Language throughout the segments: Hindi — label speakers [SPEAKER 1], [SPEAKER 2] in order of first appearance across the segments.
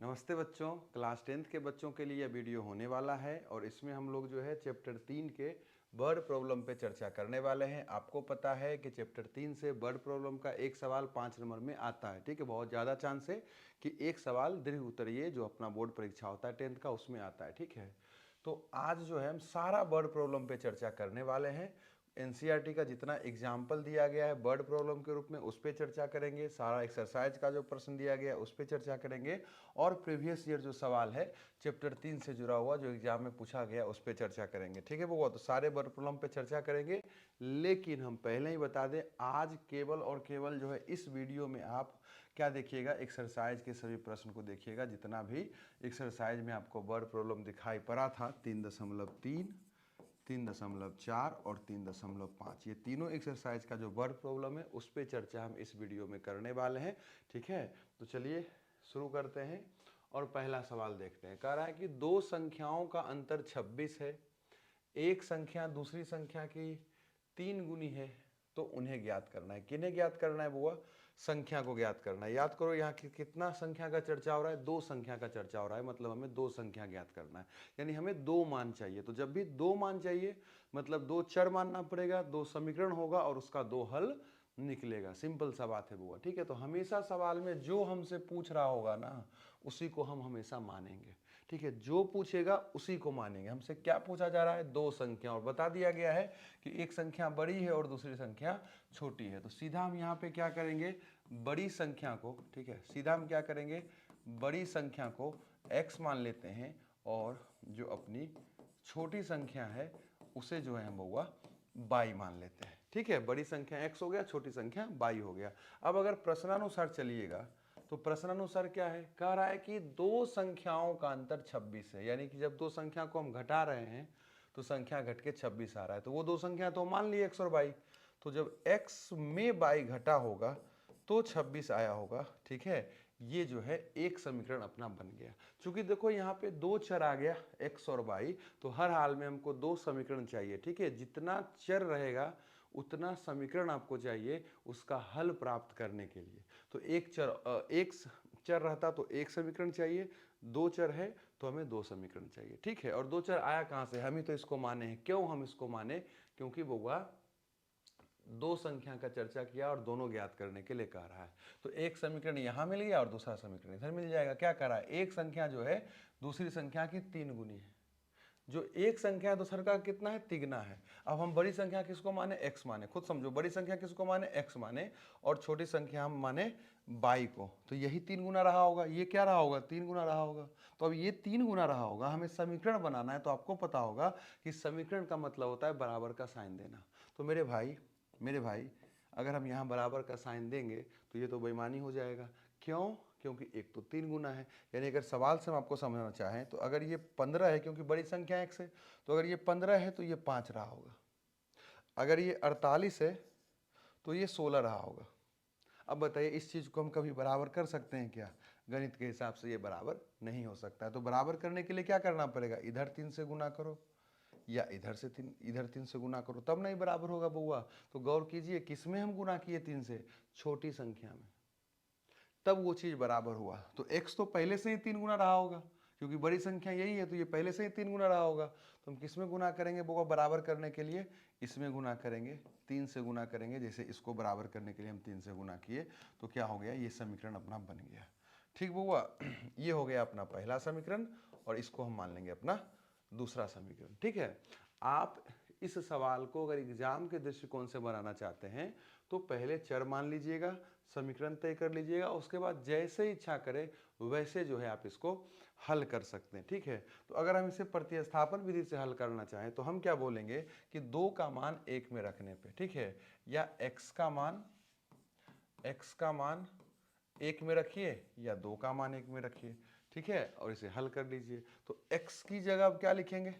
[SPEAKER 1] नमस्ते बच्चों, क्लास 10th के बच्चों के लिए यह वीडियो होने वाला है और इसमें हम लोग जो है चैप्टर 3 के वर्ड प्रॉब्लम पे चर्चा करने वाले हैं। आपको पता है कि चैप्टर 3 से वर्ड प्रॉब्लम का एक सवाल 5 नंबर में आता है। ठीक है, बहुत ज़्यादा चांस है कि एक सवाल दीर्घ उत्तरीय जो अपना बोर्ड परीक्षा होता है 10th का उसमें आता है। ठीक है, तो आज जो है हम सारा वर्ड प्रॉब्लम पे चर्चा करने वाले हैं। एनसीईआरटी का जितना एग्जाम्पल दिया गया है वर्ड प्रॉब्लम के रूप में उस पर चर्चा करेंगे। सारा एक्सरसाइज का जो प्रश्न दिया गया है उस पर चर्चा करेंगे और प्रीवियस ईयर जो सवाल है चैप्टर 3 से जुड़ा हुआ जो एग्जाम में पूछा गया उस पर चर्चा करेंगे। ठीक है वो तो सारे वर्ड प्रॉब्लम पे चर्चा करेंगे, लेकिन हम पहले ही बता दें आज केवल और केवल जो है इस वीडियो में आप क्या देखिएगा, एक्सरसाइज के सभी प्रश्न को देखिएगा। जितना भी एक्सरसाइज में आपको वर्ड प्रॉब्लम दिखाई पड़ा था 3.3, 3.4 और 3.5, ये तीनों एक्सरसाइज का जो वर्ड प्रॉब्लम है उस पर चर्चा हम इस वीडियो में करने वाले हैं। ठीक है, तो चलिए शुरू करते हैं और पहला सवाल देखते हैं। कह रहा है कि दो संख्याओं का अंतर 26 है, एक संख्या दूसरी संख्या की 3 गुनी है, तो उन्हें ज्ञात करना है। किन्हें ज्ञात करना है बुआ? संख्या को ज्ञात करना है। याद करो यहाँ कितना संख्या का चर्चा हो रहा है, दो संख्या का चर्चा हो रहा है, मतलब हमें दो संख्या ज्ञात करना है, यानी हमें दो मान चाहिए। तो जब भी दो मान चाहिए मतलब दो चर मानना पड़ेगा, दो समीकरण होगा और उसका दो हल निकलेगा। सिंपल सा बात है बुआ। ठीक है, तो हमेशा सवाल में जो हमसे पूछ रहा होगा ना उसी को हम हमेशा मानेंगे। ठीक है, जो पूछेगा उसी को मानेंगे। हमसे क्या पूछा जा रहा है? दो संख्या, और बता दिया गया है कि एक संख्या बड़ी है और दूसरी संख्या छोटी है। तो सीधा हम यहाँ पे क्या करेंगे, बड़ी संख्या को, ठीक है, सीधा हम क्या करेंगे, बड़ी संख्या को x मान लेते हैं और जो अपनी छोटी संख्या है उसे जो है हम बउआ y मान लेते हैं। ठीक है, बड़ी संख्या x हो गया, छोटी संख्या y हो गया। अब अगर प्रश्नानुसार चलिएगा तो प्रश्नानुसार क्या है, कह रहा है कि दो संख्याओं का अंतर 26 है, यानी कि जब दो संख्या को हम घटा रहे हैं तो संख्या घट के 26 आ रहा है। तो वो दो संख्या तो मान लिए x और y, तो जब x में y घटा होगा तो 26 आया होगा। ठीक है, ये जो है एक समीकरण अपना बन गया। चूंकि देखो यहाँ पे दो चर आ गया x और y, तो हर हाल में हमको दो समीकरण चाहिए। ठीक है, जितना चर रहेगा उतना समीकरण आपको चाहिए उसका हल प्राप्त करने के लिए। तो एक चर रहता तो एक समीकरण चाहिए, दो चर है तो हमें दो समीकरण चाहिए। ठीक है, और दो चर आया कहाँ से? हम ही तो इसको माने हैं। क्यों हम इसको माने? क्योंकि बउआ दो संख्या का चर्चा किया और दोनों ज्ञात करने के लिए कह रहा है। तो एक समीकरण यहां मिल गया और दूसरा समीकरण इधर मिल जाएगा। क्या कह रहा है, एक संख्या जो है दूसरी संख्या की 3 गुनी है। जो एक संख्या है दूसरे का कितना है? तिगना है। अब हम बड़ी संख्या किसको माने? x माने। खुद समझो, बड़ी संख्या किसको माने? x माने, और छोटी संख्या हम माने y को। तो यही 3 गुना रहा होगा। ये क्या रहा होगा? 3 गुना रहा होगा। तो अब ये 3 गुना रहा होगा, हमें समीकरण बनाना है। तो आपको पता होगा कि समीकरण का मतलब होता है बराबर का साइन देना। तो मेरे भाई अगर हम यहाँ बराबर का साइन देंगे तो ये तो बेईमानी हो जाएगा। क्यों? क्योंकि एक तो 3 गुना है। यानी अगर सवाल से हम आपको समझना चाहें तो अगर ये 15 है, क्योंकि बड़ी संख्या x है, तो अगर ये 15 है तो ये 5 रहा होगा। अगर ये 48 है तो ये 16 रहा होगा। अब बताइए, इस चीज़ को हम कभी बराबर कर सकते हैं क्या? गणित के हिसाब से ये बराबर नहीं हो सकता है। तो बराबर करने के लिए क्या करना पड़ेगा? इधर 3 से गुना करो या इधर 3 से गुना करो, तब नहीं बराबर होगा बउआ। तो गौर कीजिए, किसमें हम गुना किए? 3 से, छोटी संख्या में, तब वो चीज बराबर हुआ। तो x तो पहले से ही 3 गुना रहा होगा, क्योंकि बड़ी संख्या यही है तो ये पहले से ही 3 गुना रहा होगा। तो हम किसमें गुना करेंगे बउआ बराबर करने के लिए? इसमें गुना करेंगे, 3 से गुना करेंगे। जैसे इसको बराबर करने के लिए हम 3 से गुना किए तो क्या हो गया, ये समीकरण अपना बन गया। ठीक बउआ, ये हो गया अपना पहला समीकरण और इसको हम मान लेंगे अपना दूसरा समीकरण। ठीक है, आप इस सवाल को अगर एग्जाम के दृष्टिकोण से बनाना चाहते हैं तो पहले चर मान लीजिएगा, समीकरण तय कर लीजिएगा, उसके बाद जैसे इच्छा करें वैसे जो है आप इसको हल कर सकते हैं। ठीक है, तो अगर हम इसे प्रतिस्थापन विधि से हल करना चाहें तो हम क्या बोलेंगे कि 2 का मान 1 में रखने पे, ठीक है, या x का मान 1 में रखिए या 2 का मान 1 में रखिए। ठीक है, और इसे हल कर लीजिए। तो x की जगह आप क्या लिखेंगे?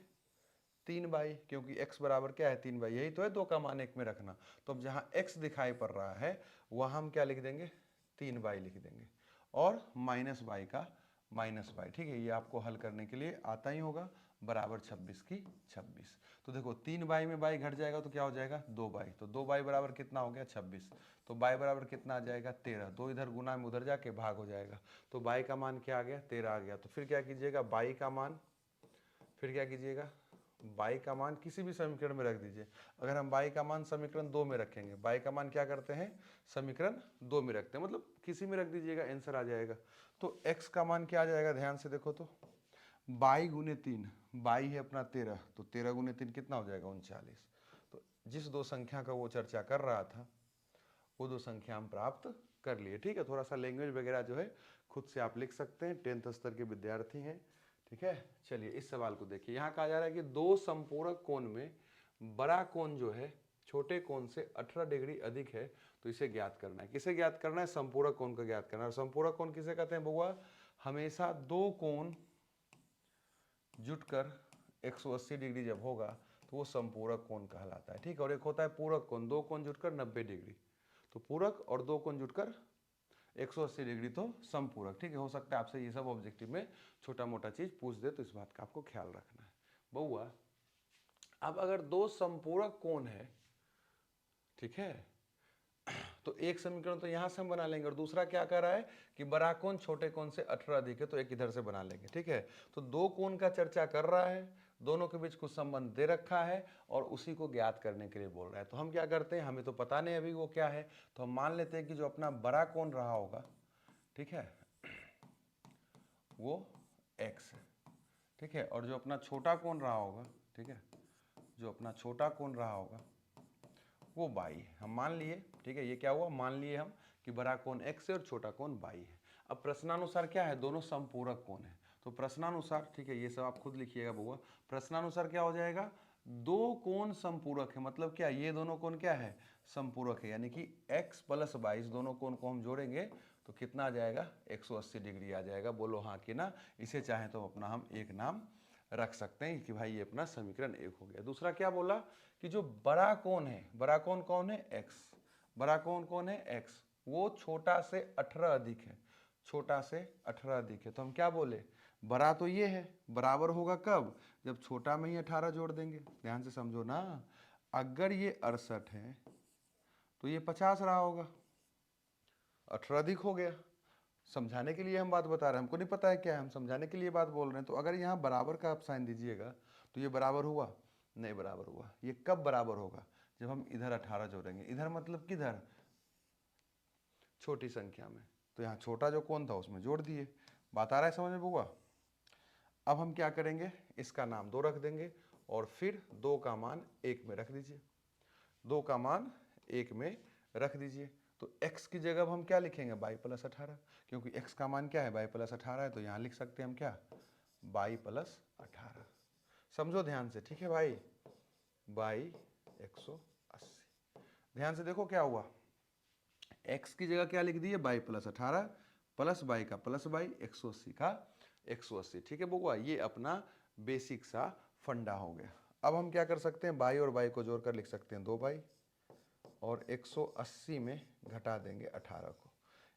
[SPEAKER 1] 3y, क्योंकि x बराबर क्या है? 3y, यही तो है 2 का मान 1 में रखना। तो अब जहां x दिखाई पड़ रहा है वहां हम क्या लिख देंगे? 3y लिख देंगे, और माइनस y का माइनस y। ठीक है, ये आपको हल करने के लिए आता ही होगा। बराबर 26 की 26। तो देखो 3 बाई में बाई घट जाएगा तो क्या हो जाएगा 2 बाई, तो 2 बाई बराबर कितना हो गया 26। तो बाई बराबर कितना आ जाएगा 13, 2 इधर गुना में उधर जाके भाग हो जाएगा, तो बाई का मान क्या आ गया 13 आ गया। तो फिर क्या कीजिएगा बाई का मान, फिर क्या कीजिएगा बाई का मान किसी भी समीकरण में रख दीजिए। अगर हम बाई का मान समीकरण 2 में रखेंगे, बाई का मान क्या करते हैं समीकरण 2 में रखते हैं, मतलब किसी में रख दीजिएगा आंसर आ जाएगा। तो x का मान क्या आ जाएगा ध्यान से देखो, तो बाई गुने 3, बाई है अपना 13, तो 13 गुने 3 कितना हो जाएगा 39। तो जिस दो संख्या का वो चर्चा कर रहा था वो दो संख्या हम प्राप्त कर लिए। ठीक है, थोड़ा सा लैंग्वेज वगैरह जो है खुद से आप लिख सकते हैं, 10th स्तर के विद्यार्थी हैं। ठीक है, चलिए इस सवाल को देखिए। यहाँ कहा जा रहा है कि दो संपूरक कोण में बड़ा कोण जो है छोटे कोण से 18 डिग्री अधिक है, तो इसे ज्ञात करना है। किसे ज्ञात करना है संपूरक कोण का ज्ञात करना है। और संपूरक कोण किसे कहते हैं बउआ, हमेशा दो कोण जुटकर 180 डिग्री जब होगा तो वो संपूरक कोण कहलाता है। ठीक है, और एक होता है पूरक कोण, दो कोण जुटकर 90 डिग्री, तो पूरक और दो कोण जुटकर 180 डिग्री तो संपूरक। ठीक है, हो सकता है आपसे ये सब ऑब्जेक्टिव में छोटा मोटा चीज पूछ दे, तो इस बात का आपको ख्याल रखना है बउआ। अब अगर दो संपूरक कोण है, ठीक है, तो एक समीकरण तो यहां से हम बना लेंगे, और दूसरा क्या कर रहा है कि बड़ा कोण छोटे कोण से 18 अधिक है, तो एक इधर से बना लेंगे। ठीक है, तो दो कोण का चर्चा कर रहा है, दोनों के बीच कुछ संबंध दे रखा है और उसी को ज्ञात करने के लिए बोल रहा है। तो हम क्या करते हैं, हमें तो पता नहीं अभी वो क्या है, तो हम मान लेते हैं कि जो अपना बड़ा कोण रहा होगा, ठीक है, वो x है। ठीक है, और जो अपना छोटा कोण रहा होगा, ठीक है, जो अपना छोटा कोण रहा होगा वो बाई है, हम मान लिए। ठीक है, ये क्या हुआ मान लिए हम कि बड़ा कोण x है और छोटा कोण बाई है। अब प्रश्नानुसार क्या है, दोनों संपूरक कोण है, तो प्रश्नानुसार, ठीक है, ये सब आप खुद लिखिएगा बउआ, प्रश्नानुसार क्या हो जाएगा, दो कोण संपूरक है, मतलब क्या ये दोनों कोण क्या है संपूरक है, यानी कि x प्लस बाई, इस दोनों कोण को हम जोड़ेंगे तो कितना आ जाएगा 180 डिग्री आ जाएगा। बोलो हाँ कि ना। इसे चाहे तो अपना हम एक नाम रख सकते हैं कि भाई ये अपना समीकरण 1 हो गया। दूसरा क्या बोला कि जो बड़ा कोण है, बड़ा कोण कौन है x, बड़ा कोण कौन है x, वो छोटा से 18 अधिक है, छोटा से 18 अधिक है, तो हम क्या बोले बड़ा तो ये है, बराबर होगा कब, जब छोटा में ही 18 जोड़ देंगे। ध्यान से समझो ना, अगर ये 68 है तो ये 50 रहा होगा, 18 अधिक हो गया। समझाने के लिए हम बात बता रहे हैं, हमको नहीं पता है क्या है, हम समझाने के लिए बात बोल रहे हैं। तो अगर यहाँ बराबर का आप साइन दीजिएगा तो ये बराबर हुआ, नहीं बराबर हुआ। ये कब बराबर होगा, जब हम इधर 18 जोड़ेंगे, इधर मतलब किधर छोटी संख्या में, तो यहाँ छोटा जो कोण था उसमें जोड़ दिए। बात आ रहा है समझ में बुआ। अब हम क्या करेंगे, इसका नाम 2 रख देंगे और फिर 2 का मान 1 में रख दीजिए, 2 का मान 1 में रख दीजिए। तो x की जगह हम क्या लिखेंगे बाई प्लस 18, क्योंकि x का मान क्या है बाई प्लस 18 है, तो यहाँ लिख सकते हैं हम क्या बाई प्लस 18। समझो ध्यान से, ठीक है भाई, बाई 180। ध्यान से देखो क्या हुआ, x की जगह क्या लिख दिए बाई प्लस 18 प्लस बाई का प्लस बाई 180 का 180। ठीक है बउआ, ये अपना बेसिक सा फंडा हो गया। अब हम क्या कर सकते हैं, बाई और बाई को जोड़कर लिख सकते हैं 2 बाई और 180 में घटा देंगे 18 को,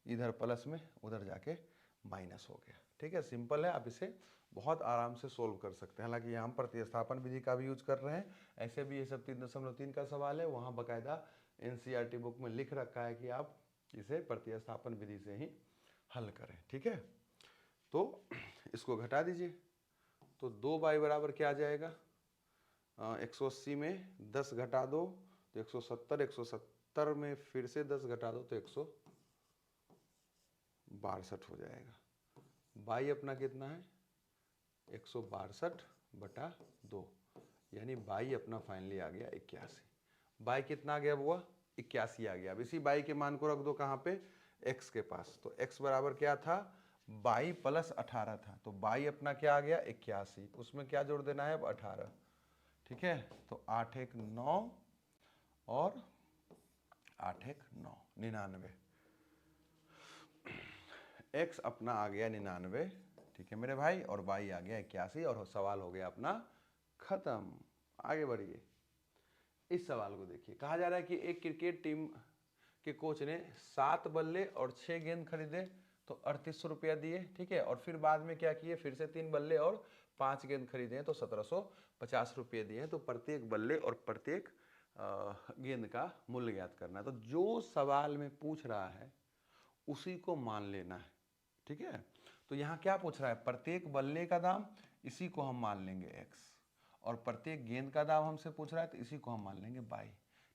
[SPEAKER 1] इधर प्लस में उधर जाके माइनस हो गया। ठीक है, सिंपल है, आप इसे बहुत आराम से सोल्व कर सकते हैं। हालांकि यहाँ हम प्रतिस्थापन विधि का भी यूज कर रहे हैं, ऐसे भी ये सब 3.3 का सवाल है, वहाँ बाकायदा NCERT बुक में लिख रखा है कि आप इसे प्रतिस्थापन विधि से ही हल करें। ठीक है, तो इसको घटा दीजिए, तो 2 बाई बराबर क्या आ जाएगा 180 में 10 घटा दो तो 170, 170 में फिर से 10 घटा दो तो 162 हो जाएगा। बाई अपना कितना है 162/2, यानी बाई अपना फाइनली आ गया 81। बाई कितना आ गया बुआ 81 आ गया। अब इसी बाई के मान को रख दो कहाँ पे x के पास, तो x बराबर क्या था बाई प्लस 18 था, तो बाई अपना क्या आ गया 81, उसमें क्या जोड़ देना है अब 18। ठीक है, तो 8 1 9 और 8 1 9 99, x अपना आ गया 99। ठीक है मेरे भाई, और बाई आ गया 81 और सवाल हो गया अपना खत्म। आगे बढ़िए, इस सवाल को देखिए। कहा जा रहा है कि एक क्रिकेट टीम के कोच ने 7 बल्ले और 6 गेंद खरीदे, तो 3800 रुपया दिए, ठीक है। और फिर बाद में क्या किए, फिर से 3 बल्ले और 5 गेंद खरीदे हैं तो 1750 रुपये दिए हैं। तो प्रत्येक बल्ले और प्रत्येक गेंद का मूल्य ज्ञात करना है। तो जो सवाल में पूछ रहा है उसी को मान लेना है, ठीक है। तो यहाँ क्या पूछ रहा है, प्रत्येक बल्ले का दाम, इसी को हम मान लेंगे x, और प्रत्येक गेंद का दाम हमसे पूछ रहा है तो इसी को हम मान लेंगे y,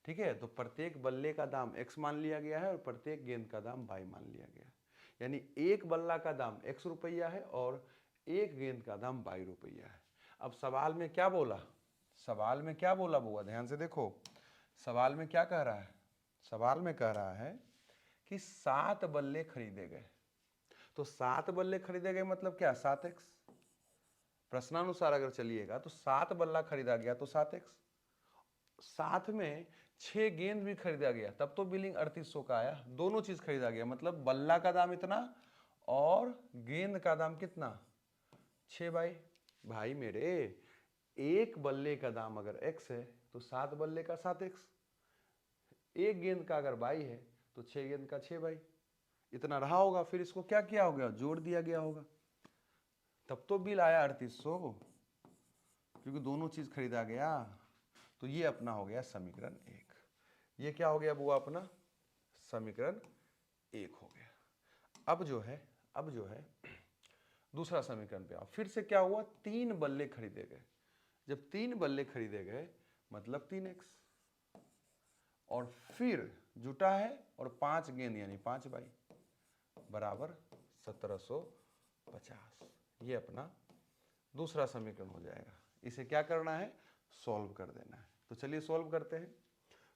[SPEAKER 1] ठीक है। तो प्रत्येक बल्ले का दाम x मान लिया गया है और प्रत्येक गेंद का दाम y मान लिया गया है। यानी एक बल्ला का दाम x रुपया है और एक गेंद का दाम y रुपया है। अब सवाल में क्या बोला, सवाल में क्या बोला बुआ, ध्यान से देखो, सवाल में क्या कह रहा है, सवाल में कह रहा है कि 7 बल्ले खरीदे गए। तो 7 बल्ले खरीदे गए मतलब क्या, 7x। प्रश्नानुसार अगर चलिएगा तो 7 बल्ला खरीदा गया तो 7x, साथ में 6 गेंद भी खरीदा गया, तब तो बिलिंग 3800 का आया। दोनों चीज खरीदा गया, मतलब बल्ला का दाम इतना और गेंद का दाम कितना, 6 भाई मेरे, एक बल्ले का दाम अगर x है तो 7 बल्ले का 7x, एक गेंद का अगर y है तो 6 गेंद का 6 इतना रहा होगा। फिर इसको क्या किया होगा, जोड़ दिया गया होगा, तब तो बिल आया 3800, क्योंकि दोनों चीज खरीदा गया। तो ये अपना हो गया समीकरण 1। ये क्या हो गया बुआ, अपना समीकरण 1 हो गया। अब जो है दूसरा समीकरण पे आओ। फिर से क्या हुआ, 3 बल्ले खरीदे गए। जब 3 बल्ले खरीदे गए मतलब 3x, और फिर जुटा है और 5 गेंद यानी 5 बराबर 1750। ये अपना दूसरा समीकरण हो जाएगा। इसे क्या करना है, सॉल्व कर देना है। तो चलिए सॉल्व करते हैं।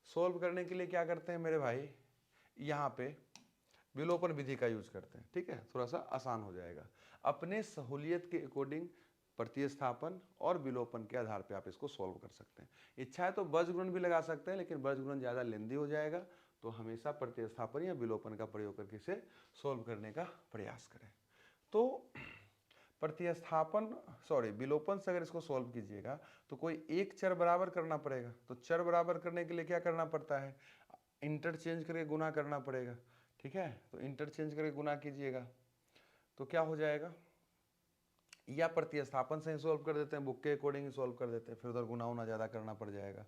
[SPEAKER 1] सॉल्व करने के लिए क्या करते हैं मेरे भाई, यहाँ पे विलोपन विधि का यूज करते हैं, ठीक है, थोड़ा सा आसान हो जाएगा। अपने सहूलियत के अकॉर्डिंग प्रतिस्थापन और विलोपन के आधार पे आप इसको सॉल्व कर सकते हैं। इच्छा है तो बजगुणन भी लगा सकते हैं, लेकिन बजगुणन ज़्यादा लेंदी हो जाएगा, तो हमेशा प्रतिस्थापन या विलोपन का प्रयोग करके इसे सॉल्व करने का प्रयास करें। तो प्रतिस्थापन विलोपन से अगर इसको सॉल्व कीजिएगा तो कोई एक चर बराबर करना पड़ेगा। तो चर बराबर करने के लिए क्या करना पड़ता है, इंटरचेंज करके गुना करना पड़ेगा, ठीक है। तो इंटरचेंज करके गुना कीजिएगा तो क्या हो जाएगा, या प्रतिस्थापन से ही सॉल्व कर देते हैं, बुक के अकॉर्डिंग ही सॉल्व कर देते हैं, फिर उधर गुना उना ज़्यादा करना पड़ जाएगा।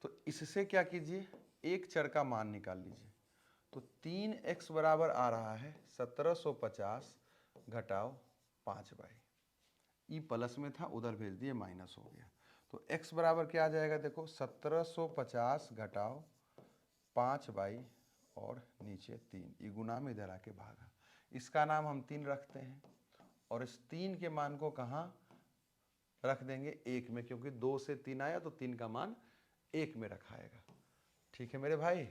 [SPEAKER 1] तो इससे क्या कीजिए, एक चर का मान निकाल लीजिए। तो 3x बराबर आ रहा है 1750 घटाओ 5y। ई प्लस में था, उधर भेज दिए माइनस हो गया। तो x बराबर क्या आ जाएगा, देखो 1750 घटाओ 5y और नीचे 3, ये गुना में इधर आके भागा। इसका नाम हम 3 रखते हैं और इस 3 के मान को कहाँ रख देंगे, 1 में, क्योंकि 2 से 3 आया तो 3 का मान 1 में रखाएगा, ठीक है मेरे भाई।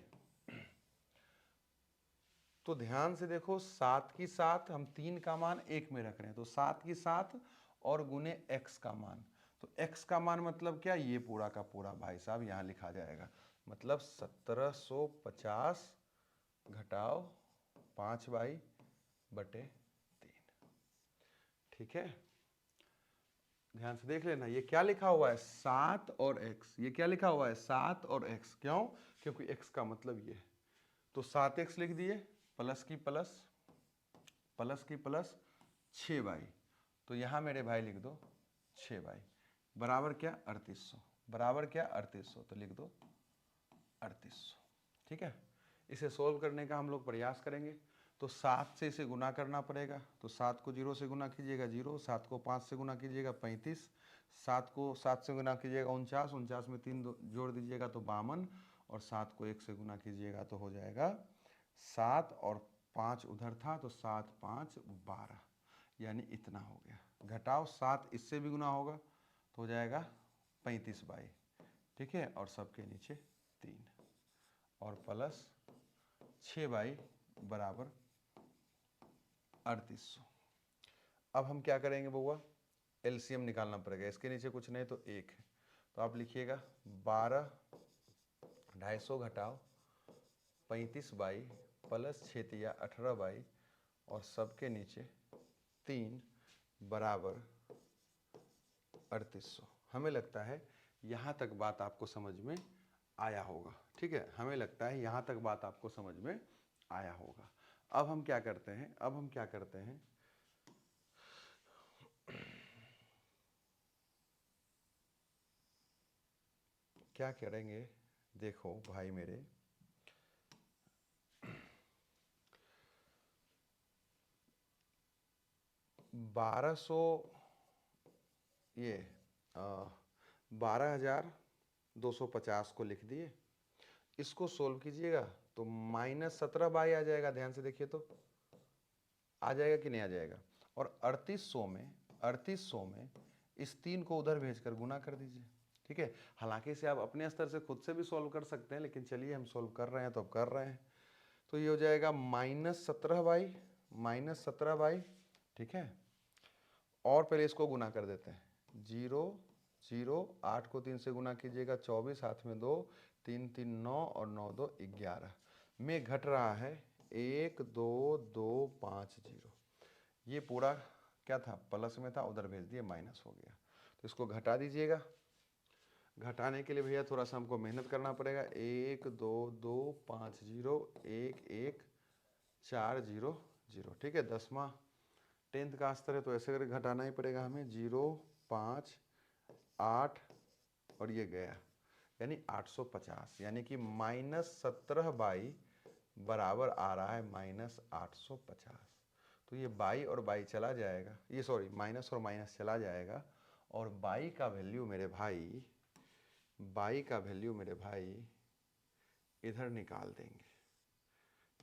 [SPEAKER 1] तो ध्यान से देखो, 7 की 7 हम 3 का मान 1 में रख रहे हैं, तो 7 की 7 और गुने x का मान। तो x का मान मतलब क्या, ये पूरा का पूरा भाई साहब यहाँ लिखा जाएगा, मतलब 1750 घटाओ 5y बटे 3, ठीक है। ध्यान से देख लेना, ये क्या लिखा हुआ है, 7 और x। ये क्या लिखा हुआ है, 7 और x, क्यों, क्योंकि x का मतलब ये है। तो 7x लिख दिए, प्लस की प्लस 6y। तो यहाँ मेरे भाई लिख दो 6y बराबर क्या, 3800, बराबर क्या 3800, तो लिख दो 3800, ठीक है। इसे सोल्व करने का हम लोग प्रयास करेंगे। तो 7 से इसे गुना करना पड़ेगा, तो 7 को 0 से गुना कीजिएगा 0, 7 को 5 से गुना कीजिएगा 35, 7 को 7 से गुना कीजिएगा 49, 49 में 3 जोड़ दीजिएगा तो 52, और 7 को 1 से गुना कीजिएगा तो हो जाएगा 7, और 5 उधर था तो 7 5 12, यानी इतना हो गया। घटाओ 7 इससे भी गुना होगा तो हो जाएगा 35y, ठीक है, और सबके नीचे 3 और प्लस 6y बराबर 3800। अब हम क्या करेंगे बउआ, एलसीएम निकालना पड़ेगा। इसके नीचे कुछ नहीं तो 1 है, तो आप लिखिएगा 12 250 घटाओ 35y प्लस 6 18y और सबके नीचे 3 बराबर 3800। हमें लगता है यहाँ तक बात आपको समझ में आया होगा, ठीक है, हमें लगता है यहाँ तक बात आपको समझ में आया होगा। अब हम क्या करते हैं, क्या करेंगे, देखो भाई मेरे, बारह सौ, ये 12,250 को लिख दिए। इसको सोल्व कीजिएगा तो -17 आ जाएगा। ध्यान से देखिए तो आ जाएगा कि नहीं आ जाएगा। और 3800 में इस 3 को उधर भेजकर गुना कर दीजिए। ठीक है, हालांकि इसे आप अपने स्तर से खुद से भी सॉल्व कर सकते हैं, लेकिन चलिए हम सॉल्व कर रहे हैं तो अब कर रहे हैं। तो ये हो जाएगा -17 बाई, ठीक है। और पहले इसको गुना कर देते हैं, 0 0, 8 को 3 से गुना कीजिएगा 24, हाथ में 2, 3 3 9 और 9 2 11 में घट रहा है 1 2 2 5 0। ये पूरा क्या था, प्लस में था, उधर भेज दिए माइनस हो गया। तो इसको घटा दीजिएगा। घटाने के लिए भैया थोड़ा सा हमको मेहनत करना पड़ेगा। 1 2 2 5 0 1 1 4 0 0। ठीक है, 10वां 10th का स्तर है तो ऐसे करके घटाना ही पड़ेगा हमें। 0 5 8 और ये गया, यानी 850, यानी कि -17 बाई बराबर आ रहा है -850। तो ये बाई और बाई चला जाएगा, ये सॉरी माइनस और माइनस चला जाएगा, और बाई का वैल्यू मेरे भाई, बाई का वैल्यू मेरे भाई इधर निकाल देंगे।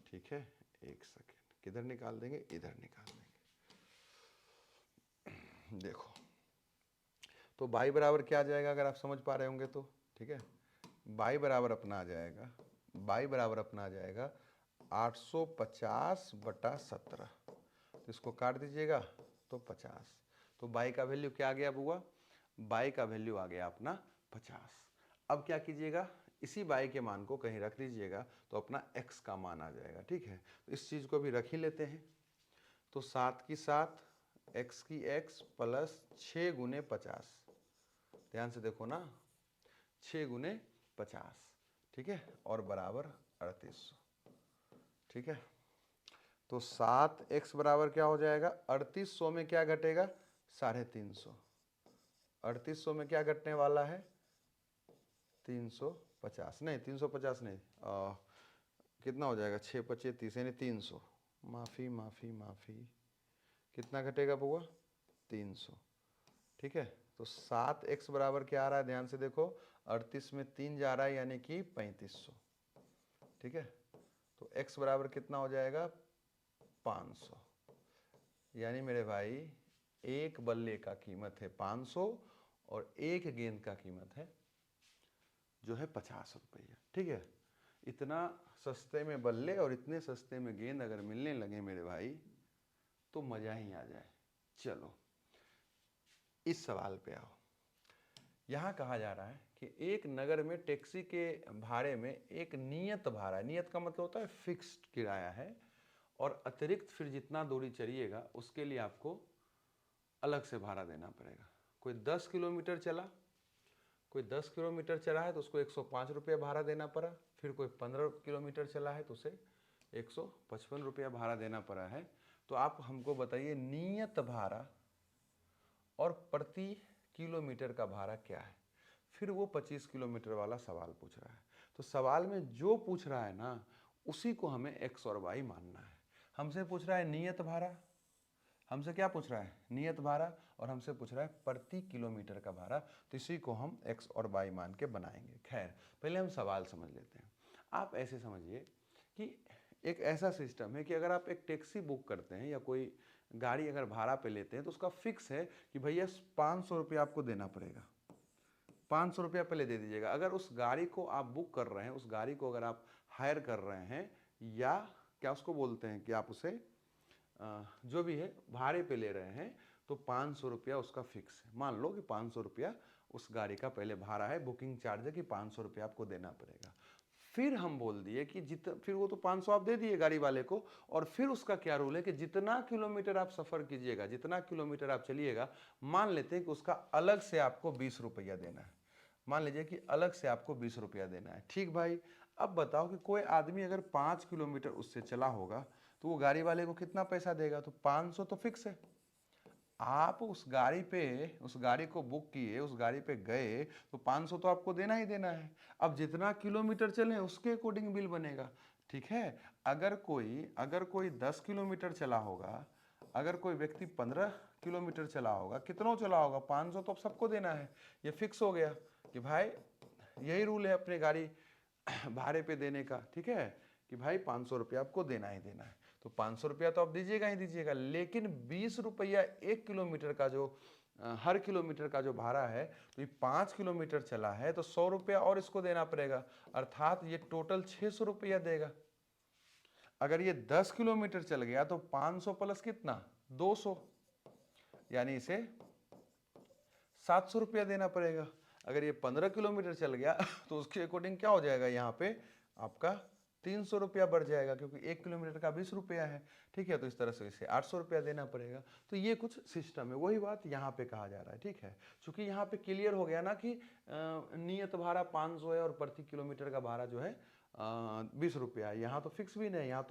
[SPEAKER 1] ठीक है, एक सेकेंड, किधर निकाल देंगे, इधर निकाल देंगे। देखो तो बाई बराबर क्या आ जाएगा, अगर आप समझ पा रहे होंगे तो। ठीक है, बाई बराबर अपना आ जाएगा, बाई बराबर अपना आ जाएगा 850/17। तो इसको काट दीजिएगा तो 50। तो बाई का वैल्यू क्या आ गया बुआ, बाई का वैल्यू आ गया अपना 50। अब क्या कीजिएगा, इसी बाई के मान को कहीं रख दीजिएगा तो अपना x का मान आ जाएगा। ठीक है, तो इस चीज़ को भी रख ही लेते हैं। तो 7 की 7, x की x प्लस 6 गुने 50। ध्यान से देखो ना, 6 गुने 50, ठीक है, और बराबर 3800। ठीक है, तो 7x बराबर क्या हो जाएगा, 3800 में क्या घटेगा, 350। 3800 में क्या घटने वाला है, 350 नहीं, 350 नहीं, कितना हो जाएगा, 6 पचे 30, यानी 300। माफ़ी माफ़ी माफ़ी, कितना घटेगा बुआ, 300। ठीक है, तो 7x बराबर क्या आ रहा है, ध्यान से देखो, 38 में 3 जा रहा है, यानी कि 3500। ठीक है, तो x बराबर कितना हो जाएगा, 500। यानी मेरे भाई एक बल्ले का कीमत है 500 और एक गेंद का कीमत है जो है 50 रुपया। ठीक है, इतना सस्ते में बल्ले और इतने सस्ते में गेंद अगर मिलने लगे मेरे भाई तो मज़ा ही आ जाए। चलो इस सवाल पे आओ। यहाँ कहा जा रहा है कि एक नगर में टैक्सी के भाड़े में एक नियत भाड़ा, नियत का मतलब होता है फिक्स्ड किराया है, और अतिरिक्त फिर जितना दूरी चलिएगा उसके लिए आपको अलग से भाड़ा देना पड़ेगा। कोई 10 किलोमीटर चला, कोई 10 किलोमीटर चला है तो उसको 105 रुपया भाड़ा देना पड़ा। फिर कोई 15 किलोमीटर चला है तो उसे 155 रुपया भाड़ा देना पड़ा है। तो आप हमको बताइए नियत भाड़ा और प्रति किलोमीटर का भाड़ा क्या है। फिर वो 25 किलोमीटर वाला सवाल पूछ रहा है। तो सवाल में जो पूछ रहा है ना उसी को हमें x और y मानना है। हमसे पूछ रहा है नियत भाड़ा, हमसे क्या पूछ रहा है, नियत भाड़ा, और हमसे पूछ रहा है प्रति किलोमीटर का भाड़ा। तो इसी को हम x और y मान के बनाएंगे। खैर पहले हम सवाल समझ लेते हैं। आप ऐसे समझिए कि एक ऐसा सिस्टम है कि अगर आप एक टैक्सी बुक करते हैं या कोई गाड़ी अगर भाड़ा पे लेते हैं तो उसका फिक्स है कि भैया 500 रुपया आपको देना पड़ेगा, 500 रुपया पहले दे दीजिएगा। अगर उस गाड़ी को आप बुक कर रहे हैं, उस गाड़ी को अगर आप हायर कर रहे हैं, या क्या उसको बोलते हैं कि आप उसे जो भी है भाड़े पे ले रहे हैं, तो 500 रुपया उसका फिक्स है। मान लो कि 500 रुपया उस गाड़ी का पहले भाड़ा है, बुकिंग चार्ज है कि 500 रुपया आपको देना पड़ेगा। फिर हम बोल दिए कि फिर वो तो 500 आप दे दिए गाड़ी वाले को, और फिर उसका क्या रूल है कि जितना किलोमीटर आप सफ़र कीजिएगा, जितना किलोमीटर आप चलिएगा, मान लेते हैं कि उसका अलग से आपको 20 रुपया देना है। मान लीजिए कि अलग से आपको 20 रुपया देना है। ठीक भाई, अब बताओ कि कोई आदमी अगर 5 किलोमीटर उससे चला होगा तो वो गाड़ी वाले को कितना पैसा देगा, तो 500 तो फिक्स है। आप उस गाड़ी को बुक किए, उस गाड़ी पे गए तो 500 तो आपको देना ही देना है। अब जितना किलोमीटर चले उसके अकॉर्डिंग बिल बनेगा, ठीक है। अगर कोई 10 किलोमीटर चला होगा, अगर कोई व्यक्ति 15 किलोमीटर चला होगा, कितना चला होगा, 500 तो सबको देना है। ये फिक्स हो गया कि भाई यही रूल है अपने गाड़ी भाड़े पे देने का, ठीक है, कि भाई 500 रुपया आपको देना ही देना है। तो 500 रुपया तो आप दीजिएगा ही दीजिएगा, लेकिन 20 रुपया 1 किलोमीटर का जो हर किलोमीटर का जो भाड़ा है, तो ये 5 किलोमीटर चला है तो 100 रुपया और इसको देना पड़ेगा, अर्थात ये टोटल 600 रुपया देगा। अगर ये 10 किलोमीटर चल गया तो 500 प्लस कितना, 200, यानी इसे 700 रुपया देना पड़ेगा। अगर ये 15 किलोमीटर चल गया तो उसके अकॉर्डिंग क्या हो जाएगा, यहाँ पे आपका 300 रुपया बढ़ जाएगा, क्योंकि 1 किलोमीटर का 20 रुपया है, ठीक है। तो इस तरह से इसे 800 रुपया देना पड़ेगा। तो ये कुछ सिस्टम है, वही बात यहाँ पे कहा जा रहा है, ठीक है। चूंकि यहाँ पे क्लियर हो गया ना कि नियत भाड़ा 500 है और प्रति किलोमीटर का भाड़ा जो है 20 रुपया है। यहाँ तो फिक्स भी नहीं, यहाँ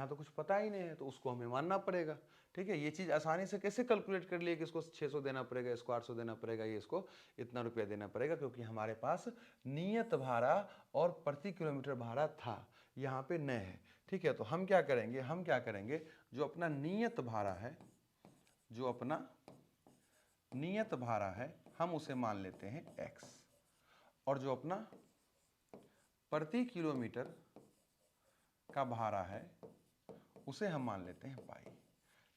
[SPEAKER 1] तो कुछ पता ही नहीं है, तो उसको हमें मानना पड़ेगा, ठीक है। ये चीज़ आसानी से कैसे कैलकुलेट कर लिए कि इसको 600 देना पड़ेगा, इसको 800 देना पड़ेगा, ये इसको इतना रुपया देना पड़ेगा, क्योंकि हमारे पास नियत भाड़ा और प्रति किलोमीटर भाड़ा था, यहाँ पे न है, ठीक है। तो हम क्या करेंगे, जो अपना नियत भाड़ा है हम उसे मान लेते हैं x, और जो अपना प्रति किलोमीटर का भाड़ा है उसे हम मान लेते हैं y,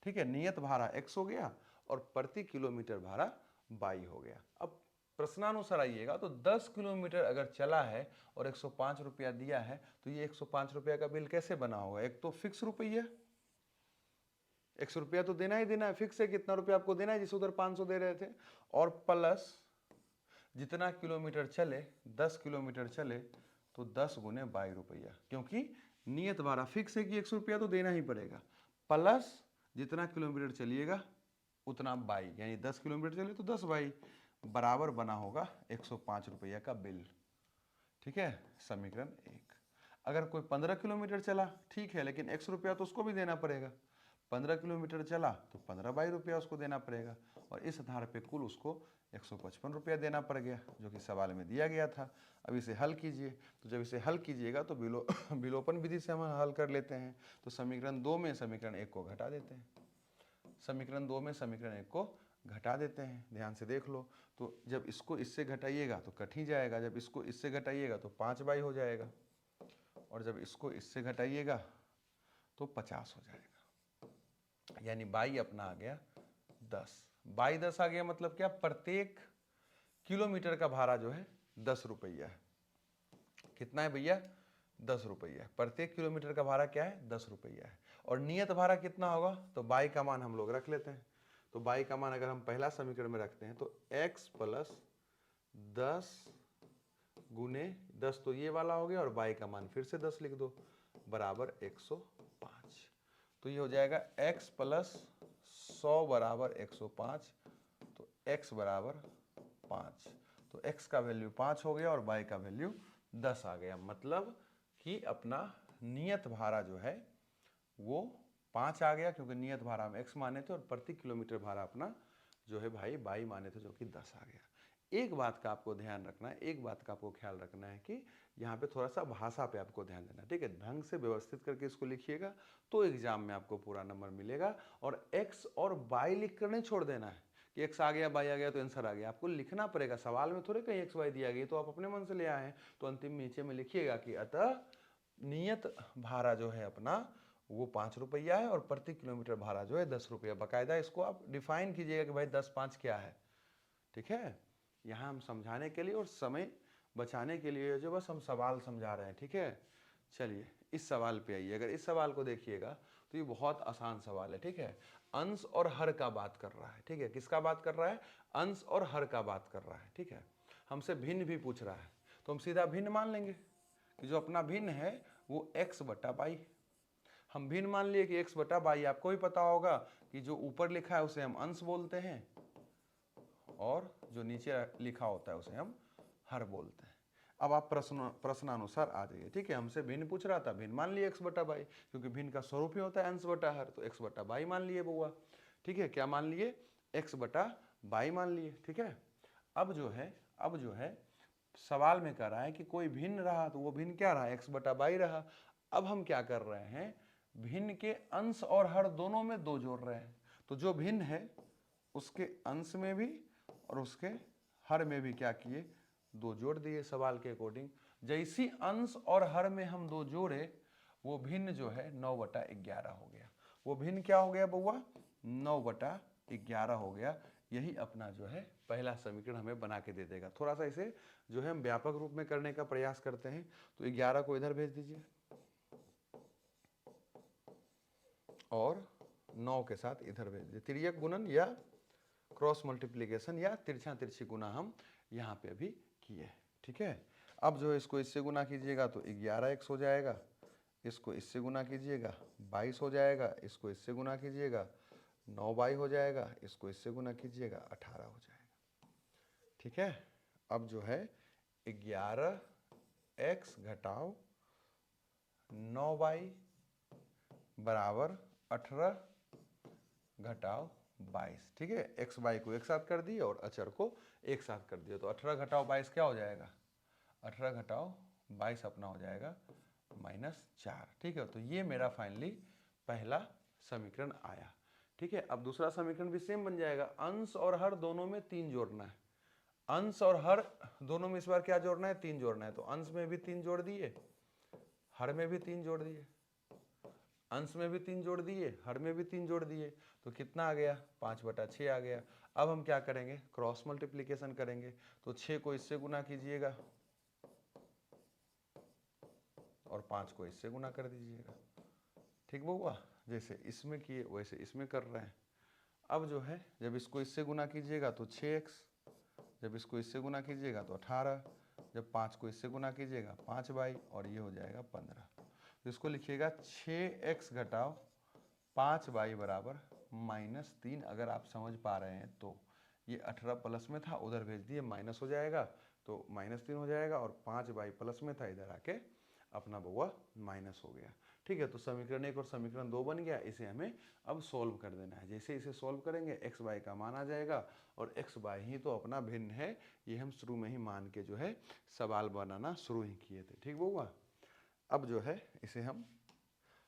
[SPEAKER 1] ठीक है। नियत भाड़ा x हो गया और प्रति किलोमीटर भाड़ा y हो गया। अब प्रश्नानुसार आइएगा तो 10 किलोमीटर अगर चला है और 105 रुपया दिया है, तो ये 105 रुपया का बिल कैसे बना होगा। एक तो फिक्स रुपया, 100 रुपया तो देना ही देना है, फिक्स है कितना रुपया आपको देना है, जिसे उधर 500 दे रहे थे, और प्लस जितना किलोमीटर चले, 10 किलोमीटर चले तो 10 गुने 22 रुपया, क्योंकि नियत भाड़ा फिक्स है कि 100 रुपया तो देना ही पड़ेगा, प्लस जितना किलोमीटर चलिएगा उतना 22, यानी 10 किलोमीटर चले तो 10 22 बराबर बना होगा 105 रुपया का बिल, ठीक है। समीकरण 1। अगर कोई 15 किलोमीटर चला, ठीक है, लेकिन 100 रुपया तो उसको भी देना पड़ेगा, 15 किलोमीटर चला तो 15-22 रुपया उसको देना पड़ेगा, और इस आधार पे कुल उसको 155 रुपया देना पड़ गया, जो कि सवाल में दिया गया था। अब इसे हल कीजिए, तो जब इसे हल कीजिएगा तो विलोपन विधि से हम हल कर लेते हैं। तो समीकरण 2 में समीकरण 1 को घटा देते हैं, समीकरण 2 में समीकरण 1 को घटा देते हैं, ध्यान से देख लो। तो जब इसको इससे घटाइएगा तो कट ही जाएगा, जब इसको इससे घटाइएगा तो 5y हो जाएगा, और जब इसको इससे घटाइएगा तो 50 हो जाएगा, यानी y अपना आ गया 10। y 10 आ गया, मतलब क्या, प्रत्येक किलोमीटर का भाड़ा जो है 10 रुपया है। कितना है भैया, 10 रुपया। प्रत्येक किलोमीटर का भाड़ा क्या है, 10 रुपया है। और नियत भाड़ा कितना होगा, तो y का मान हम लोग रख लेते हैं। तो y का मान अगर हम पहला समीकरण में रखते हैं तो x प्लस 10 गुने 10 तो ये वाला हो गया, और y का मान फिर से 10 लिख दो, बराबर 105। तो ये हो जाएगा x प्लस 100 बराबर 105, तो x बराबर 5। तो x का वैल्यू 5 हो गया और y का वैल्यू 10 आ गया, मतलब कि अपना नियत भाड़ा जो है वो 5 आ गया, क्योंकि नियत भाड़ा हम x माने थे, और प्रति किलोमीटर भाड़ा अपना जो है भाई y माने थे, जो कि 10 आ गया। एक बात का आपको ध्यान रखना है, एक बात का आपको ख्याल रखना है कि यहाँ पे थोड़ा सा भाषा पे आपको ध्यान देना, ठीक है। ढंग से व्यवस्थित करके इसको लिखिएगा तो एग्जाम में आपको पूरा नंबर मिलेगा। और x और y लिख कर नहीं छोड़ देना है कि x आ गया y आ गया तो आंसर आ गया, आपको लिखना पड़ेगा। सवाल में थोड़े कहीं x y दिया गया तो आप अपने मन से ले आए हैं, तो अंतिम नीचे में लिखिएगा कि अतः नियत भाड़ा जो है अपना वो 5 रुपया है, और प्रति किलोमीटर भाड़ा जो है 10 रुपया। बाकायदा इसको आप डिफाइन कीजिएगा कि भाई 10-5 क्या है, ठीक है। यहाँ हम समझाने के लिए और समय बचाने के लिए जो बस हम सवाल समझा रहे हैं, ठीक है। चलिए इस सवाल पे आइए। अगर इस सवाल को देखिएगा तो ये बहुत आसान सवाल है, ठीक है। अंश और हर का बात कर रहा है, ठीक है। किसका बात कर रहा है, अंश और हर का बात कर रहा है, ठीक है। हमसे भिन्न भी पूछ रहा है, तो हम सीधा भिन्न मान लेंगे कि जो अपना भिन्न है वो x बटा बाई। हम भिन्न मान लिए कि x बटा बाई। आपको भी पता होगा कि जो ऊपर लिखा है उसे हम अंश बोलते हैं, और जो नीचे लिखा होता है उसे हम हर बोलते हैं। अब आप प्रश्नानुसार आ जाइए। ठीक है, हमसे भिन्न पूछ रहा था, भिन्न मान लिए x बटा बाई, क्योंकि भिन्न का स्वरूप ही होता है अंश बटा हर, तो x बटा बाई मान लिए बउआ। ठीक है, क्या मान लिए? x बटा बाई मान लिए। ठीक है, अब जो है सवाल में कह रहा है कि कोई भिन्न रहा, तो वो भिन्न क्या रहा? x बटा बाई रहा। अब हम क्या कर रहे हैं? भिन्न के अंश और हर दोनों में 2 जोड़ रहे हैं। तो जो भिन्न है उसके अंश में भी और उसके हर में भी क्या किए? 2 जोड़ दिए सवाल के अकॉर्डिंग। जैसी अंश और हर में हम 2 जोड़े, वो भिन्न जो है 9 बटा 11 हो गया। वो भिन्न क्या हो गया बउआ? 9 बटा 11 हो गया। यही अपना जो है पहला समीकरण हमें बना के दे देगा। थोड़ा सा इसे जो है हम व्यापक रूप में करने का प्रयास करते हैं। तो 11 को इधर भेज दीजिए और 9 के साथ इधर भेज दीजिए। तिर्यक गुणन या क्रॉस मल्टीप्लिकेशन या तिरछा तिरछी गुना हम यहाँ पे अभी किए। ठीक है, अब जो है इसको इससे गुना कीजिएगा तो 11x हो जाएगा, इसको इससे गुना कीजिएगा 22 हो जाएगा, इसको इससे गुना कीजिएगा 9y हो जाएगा, इसको इससे गुना कीजिएगा 18 हो जाएगा। ठीक है, अब जो है 11x घटाओ 9y बराबर 18 घटाओ 22। ठीक है, x y को एक साथ कर दिए और अचर को एक साथ कर दिए, तो 18 घटाओ 22 क्या हो जाएगा? 18 घटाओ 22 अपना हो जाएगा -4। ठीक है, तो ये मेरा फाइनली पहला समीकरण आया। ठीक है, अब दूसरा समीकरण भी सेम बन जाएगा। अंश और हर दोनों में 3 जोड़ना है। अंश और हर दोनों में इस बार क्या जोड़ना है? 3 जोड़ना है। तो अंश में भी 3 जोड़ दिए, हर में भी 3 जोड़ दिए, अंश में भी 3 जोड़ दिए, हर में भी 3 जोड़ दिए, तो कितना आ गया? 5 बटा 6 आ गया। अब हम क्या करेंगे? क्रॉस मल्टीप्लिकेशन करेंगे। तो 6 को इससे गुना कीजिएगा और 5 को इससे गुना कर दीजिएगा। ठीक बउआ, जैसे इसमें किए वैसे इसमें कर रहे हैं। अब जो है जब इसको इससे गुना कीजिएगा तो 6x, जब इसको इससे गुना कीजिएगा तो 18, जब 5 को इससे गुना कीजिएगा 5y और ये हो जाएगा 15। तो इसको लिखिएगा 6x घटाओ 5y बराबर -3। अगर आप समझ पा रहे हैं तो ये 18 प्लस में था, उधर भेज दिए माइनस हो जाएगा तो -3 हो जाएगा, और 5y प्लस में था, इधर आके अपना बउआ माइनस हो गया। ठीक है, तो समीकरण 1 और समीकरण 2 बन गया। इसे हमें अब सॉल्व कर देना है। जैसे इसे सॉल्व करेंगे x y का मान आ जाएगा, और x y ही तो अपना भिन्न है। ये हम शुरू में ही मान के जो है सवाल बनाना शुरू ही किए थे। ठीक बउआ, अब जो है इसे हम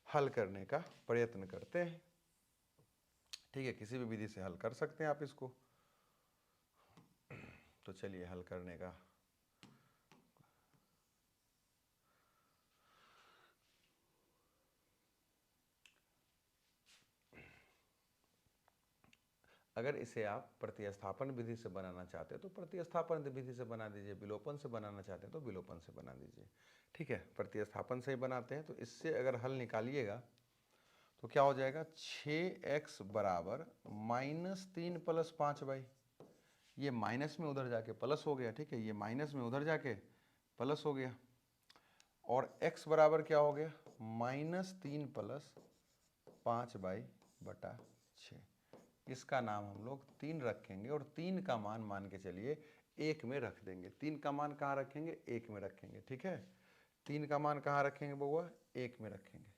[SPEAKER 1] हल करने का प्रयत्न करते हैं। ठीक है, किसी भी विधि से हल कर सकते हैं आप इसको। तो चलिए हल करने का अगर इसे आप प्रतिस्थापन विधि से बनाना चाहते हैं तो प्रतिस्थापन विधि से बना दीजिए, विलोपन से बनाना चाहते हैं तो विलोपन से बना दीजिए। ठीक है, प्रतिस्थापन से ही बनाते हैं। तो इससे अगर हल निकालिएगा तो क्या हो जाएगा? 6x बराबर -3 + 5y। ये माइनस में उधर जाके प्लस हो गया। ठीक है, ये माइनस में उधर जाके प्लस हो गया, और x बराबर क्या हो गया? -3 + 5y बटा 6। इसका नाम हम लोग 3 रखेंगे, और 3 का मान के चलिए 1 में रख देंगे। 3 का मान कहाँ रखेंगे? 1 में रखेंगे। ठीक है, 3 का मान कहाँ रखेंगे बउआ? 1 में रखेंगे।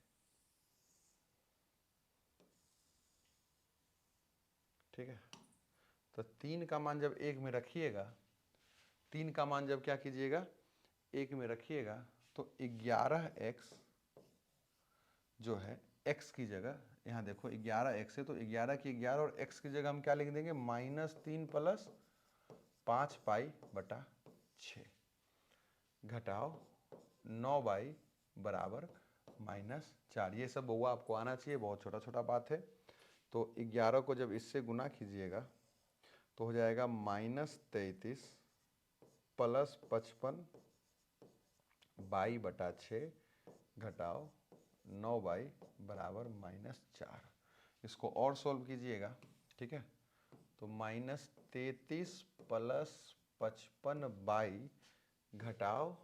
[SPEAKER 1] ठीक है, तो 3 का मान जब 1 में रखिएगा, 3 का मान जब क्या कीजिएगा? 1 में रखिएगा, तो 11x जो है x की जगह, यहाँ देखो 11x है तो 11 की 11, और x की जगह हम क्या लिख देंगे? -3 + 5y बटा 6 घटाओ 9y बराबर -4। ये सब बउआ आपको आना चाहिए, बहुत छोटा छोटा बात है। तो 11 को जब इससे गुना कीजिएगा तो हो जाएगा -33 + 55 y बटा 6 घटाओ 9y बराबर -4। इसको और सॉल्व कीजिएगा। ठीक है, तो -33 + 55y घटाओ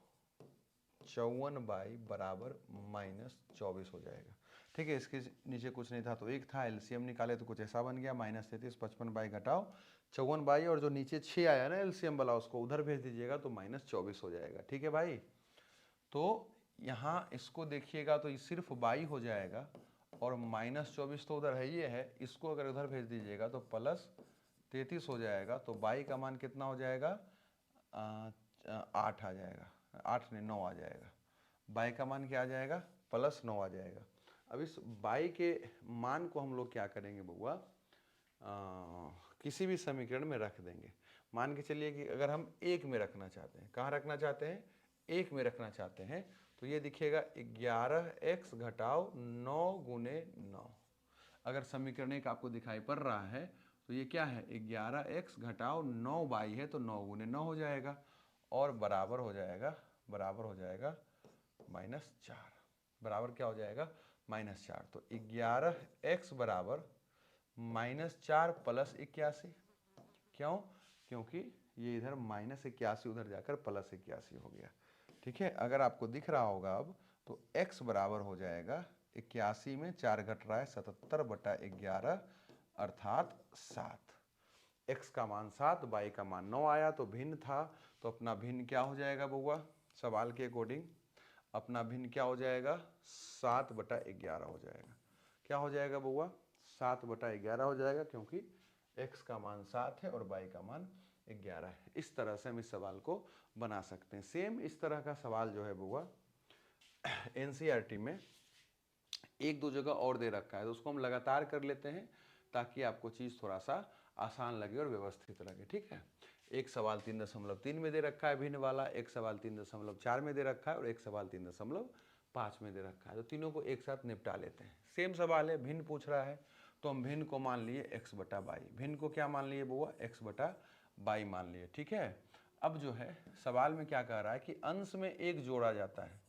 [SPEAKER 1] 54y बराबर -24 हो जाएगा। ठीक ठीक है। इसके नीचे कुछ नहीं था तो 1 था, एलसीएम निकाले तो कुछ ऐसा बन गया, -33 55 बाई घटाओ 54 बाई, और जो नीचे 6 आया ना एलसीएम वाला उसको उधर भेज दीजिएगा तो -24 हो जाएगा। ठीक है भाई। तो यहाँ इसको देखिएगा तो ये सिर्फ बाई हो जाएगा, और -24 तो उधर है ही है, इसको अगर उधर भेज दीजिएगा तो +33 हो जाएगा। तो बाई का मान कितना हो जाएगा, 8 आ जाएगा, 8 नहीं 9 आ जाएगा। बाई का मान क्या आ जाएगा, +9 आ जाएगा। अब इस बाई के मान को हम लोग क्या करेंगे बउआ, किसी भी समीकरण में रख देंगे। मान के चलिए कि अगर हम 1 में रखना चाहते हैं, कहाँ रखना चाहते हैं, 1 में रखना चाहते हैं, तो ये दिखेगा 11x घटाओ 9 गुने 9। अगर समीकरण 1 आपको दिखाई पड़ रहा है तो ये क्या है, 11x घटाओ 9 बाई है तो 9 गुने 9 हो जाएगा, और बराबर हो जाएगा -4। बराबर क्या हो जाएगा, -4। तो 11x बराबर -4 + 81। क्यों, क्योंकि ये इधर -81 उधर जाकर +81 हो गया। ठीक है। अगर आपको दिख रहा होगा अब तो x बराबर हो जाएगा 81 में 4 घट रहा है 77/11 अर्थात 7। x का मान 7, y का मान 9 आया तो भिन्न था, तो अपना भिन्न क्या हो जाएगा बउआ, सवाल के अकॉर्डिंग अपना भिन्न क्या हो जाएगा, 7/11 हो जाएगा। क्या हो जाएगा बउआ, 7/11 हो जाएगा, क्योंकि x का मान 7 है और y का मान 11 है। इस तरह से हम इस सवाल को बना सकते हैं। सेम इस तरह का सवाल जो है बउआ एनसीईआरटी में 1-2 जगह और दे रखा है, तो उसको हम लगातार कर लेते हैं ताकि आपको चीज़ थोड़ा सा आसान लगे और व्यवस्थित लगे। ठीक है। एक सवाल 3.3 में दे रखा है भिन्न वाला, एक सवाल 3.4 में दे रखा है, और एक सवाल 3.5 में दे रखा है। तो तीनों को एक साथ निपटा लेते हैं। सेम सवाल है, भिन्न पूछ रहा है, तो हम भिन्न को मान लिए x/y। भिन्न को क्या मान लिए बउआ, x/y मान लिए। ठीक है। अब जो है सवाल में क्या कह रहा है कि अंश में 1 जोड़ा जाता है,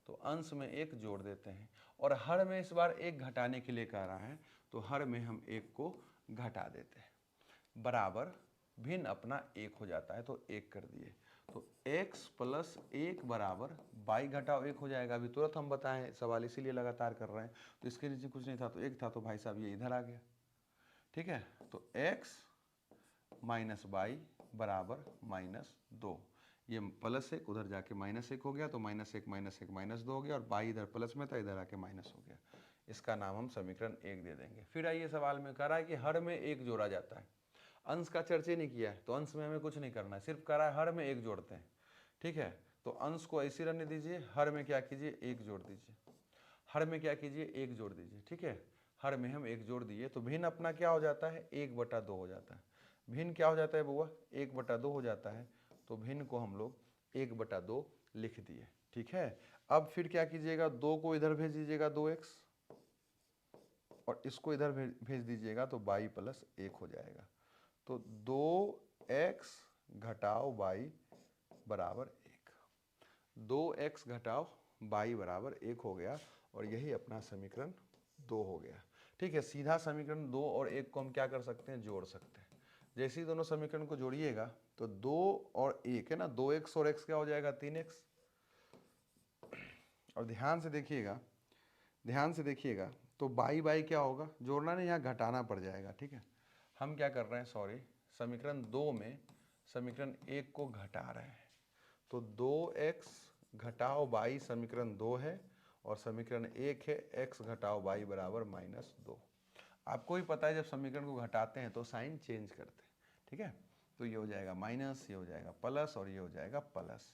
[SPEAKER 1] तो अंश में 1 जोड़ देते हैं, और हर में इस बार 1 घटाने के लिए कह रहा है, तो हर में हम 1 को घटा देते हैं, बराबर भिन्न अपना 1 हो जाता है तो 1 कर दिए। तो x + 1 बराबर y घटाओ 1 हो जाएगा। अभी तुरंत हम बताएं, सवाल इसीलिए लगातार कर रहे हैं। तो इसके नीचे कुछ नहीं था तो 1 था, तो भाई साहब ये इधर आ गया। ठीक है। तो x - y बराबर -2। ये +1 उधर जाके -1 हो गया, तो -1 -1 -2 हो गया, और y इधर प्लस में था, इधर आके माइनस हो गया। इसका नाम हम समीकरण 1 दे देंगे। फिर आइए सवाल में कह रहा है कि हर में 1 जोड़ा जाता है। अंश का चर्चा नहीं किया है, तो अंश में हमें कुछ नहीं करना है, सिर्फ कह रहा है हर में 1 जोड़ते हैं। ठीक है। तो अंश को ऐसे रहने दीजिए, हर में क्या कीजिए, 1 जोड़ दीजिए। हर में क्या कीजिए, 1 जोड़ दीजिए। ठीक है। हर में हम 1 जोड़ दिए, तो भिन्न अपना क्या हो जाता है, 1/2 हो जाता है। भिन्न क्या हो जाता है बउआ, 1/2 हो जाता है। तो भिन्न को हम लोग 1/2 लिख दिए। ठीक है। अब फिर क्या कीजिएगा, 2 को इधर भेज दीजिएगा 2x, और इसको इधर भेज दीजिएगा तो y + 1 हो जाएगा। तो 2x घटाओ y बराबर 1। 2x घटाओ y बराबर 1 हो गया, और यही अपना समीकरण 2 हो गया। ठीक है। सीधा समीकरण 2 और 1 को हम क्या कर सकते हैं, जोड़ सकते हैं। जैसे ही दोनों समीकरण को जोड़िएगा तो 2 और 1 है ना, 2x और x क्या हो जाएगा, 3x। और ध्यान से देखिएगा तो बाई क्या होगा, जोड़ना नहीं, यहाँ घटाना पड़ जाएगा। ठीक है। हम क्या कर रहे हैं, सॉरी, समीकरण 2 में समीकरण 1 को घटा रहे हैं। तो 2x घटाओ y समीकरण 2 है, और समीकरण 1 है x घटाओ y बराबर -2। आपको ही पता है जब समीकरण को घटाते हैं तो साइन चेंज करते हैं। ठीक है। तो ये हो जाएगा माइनस, ये हो जाएगा प्लस, और ये हो जाएगा प्लस।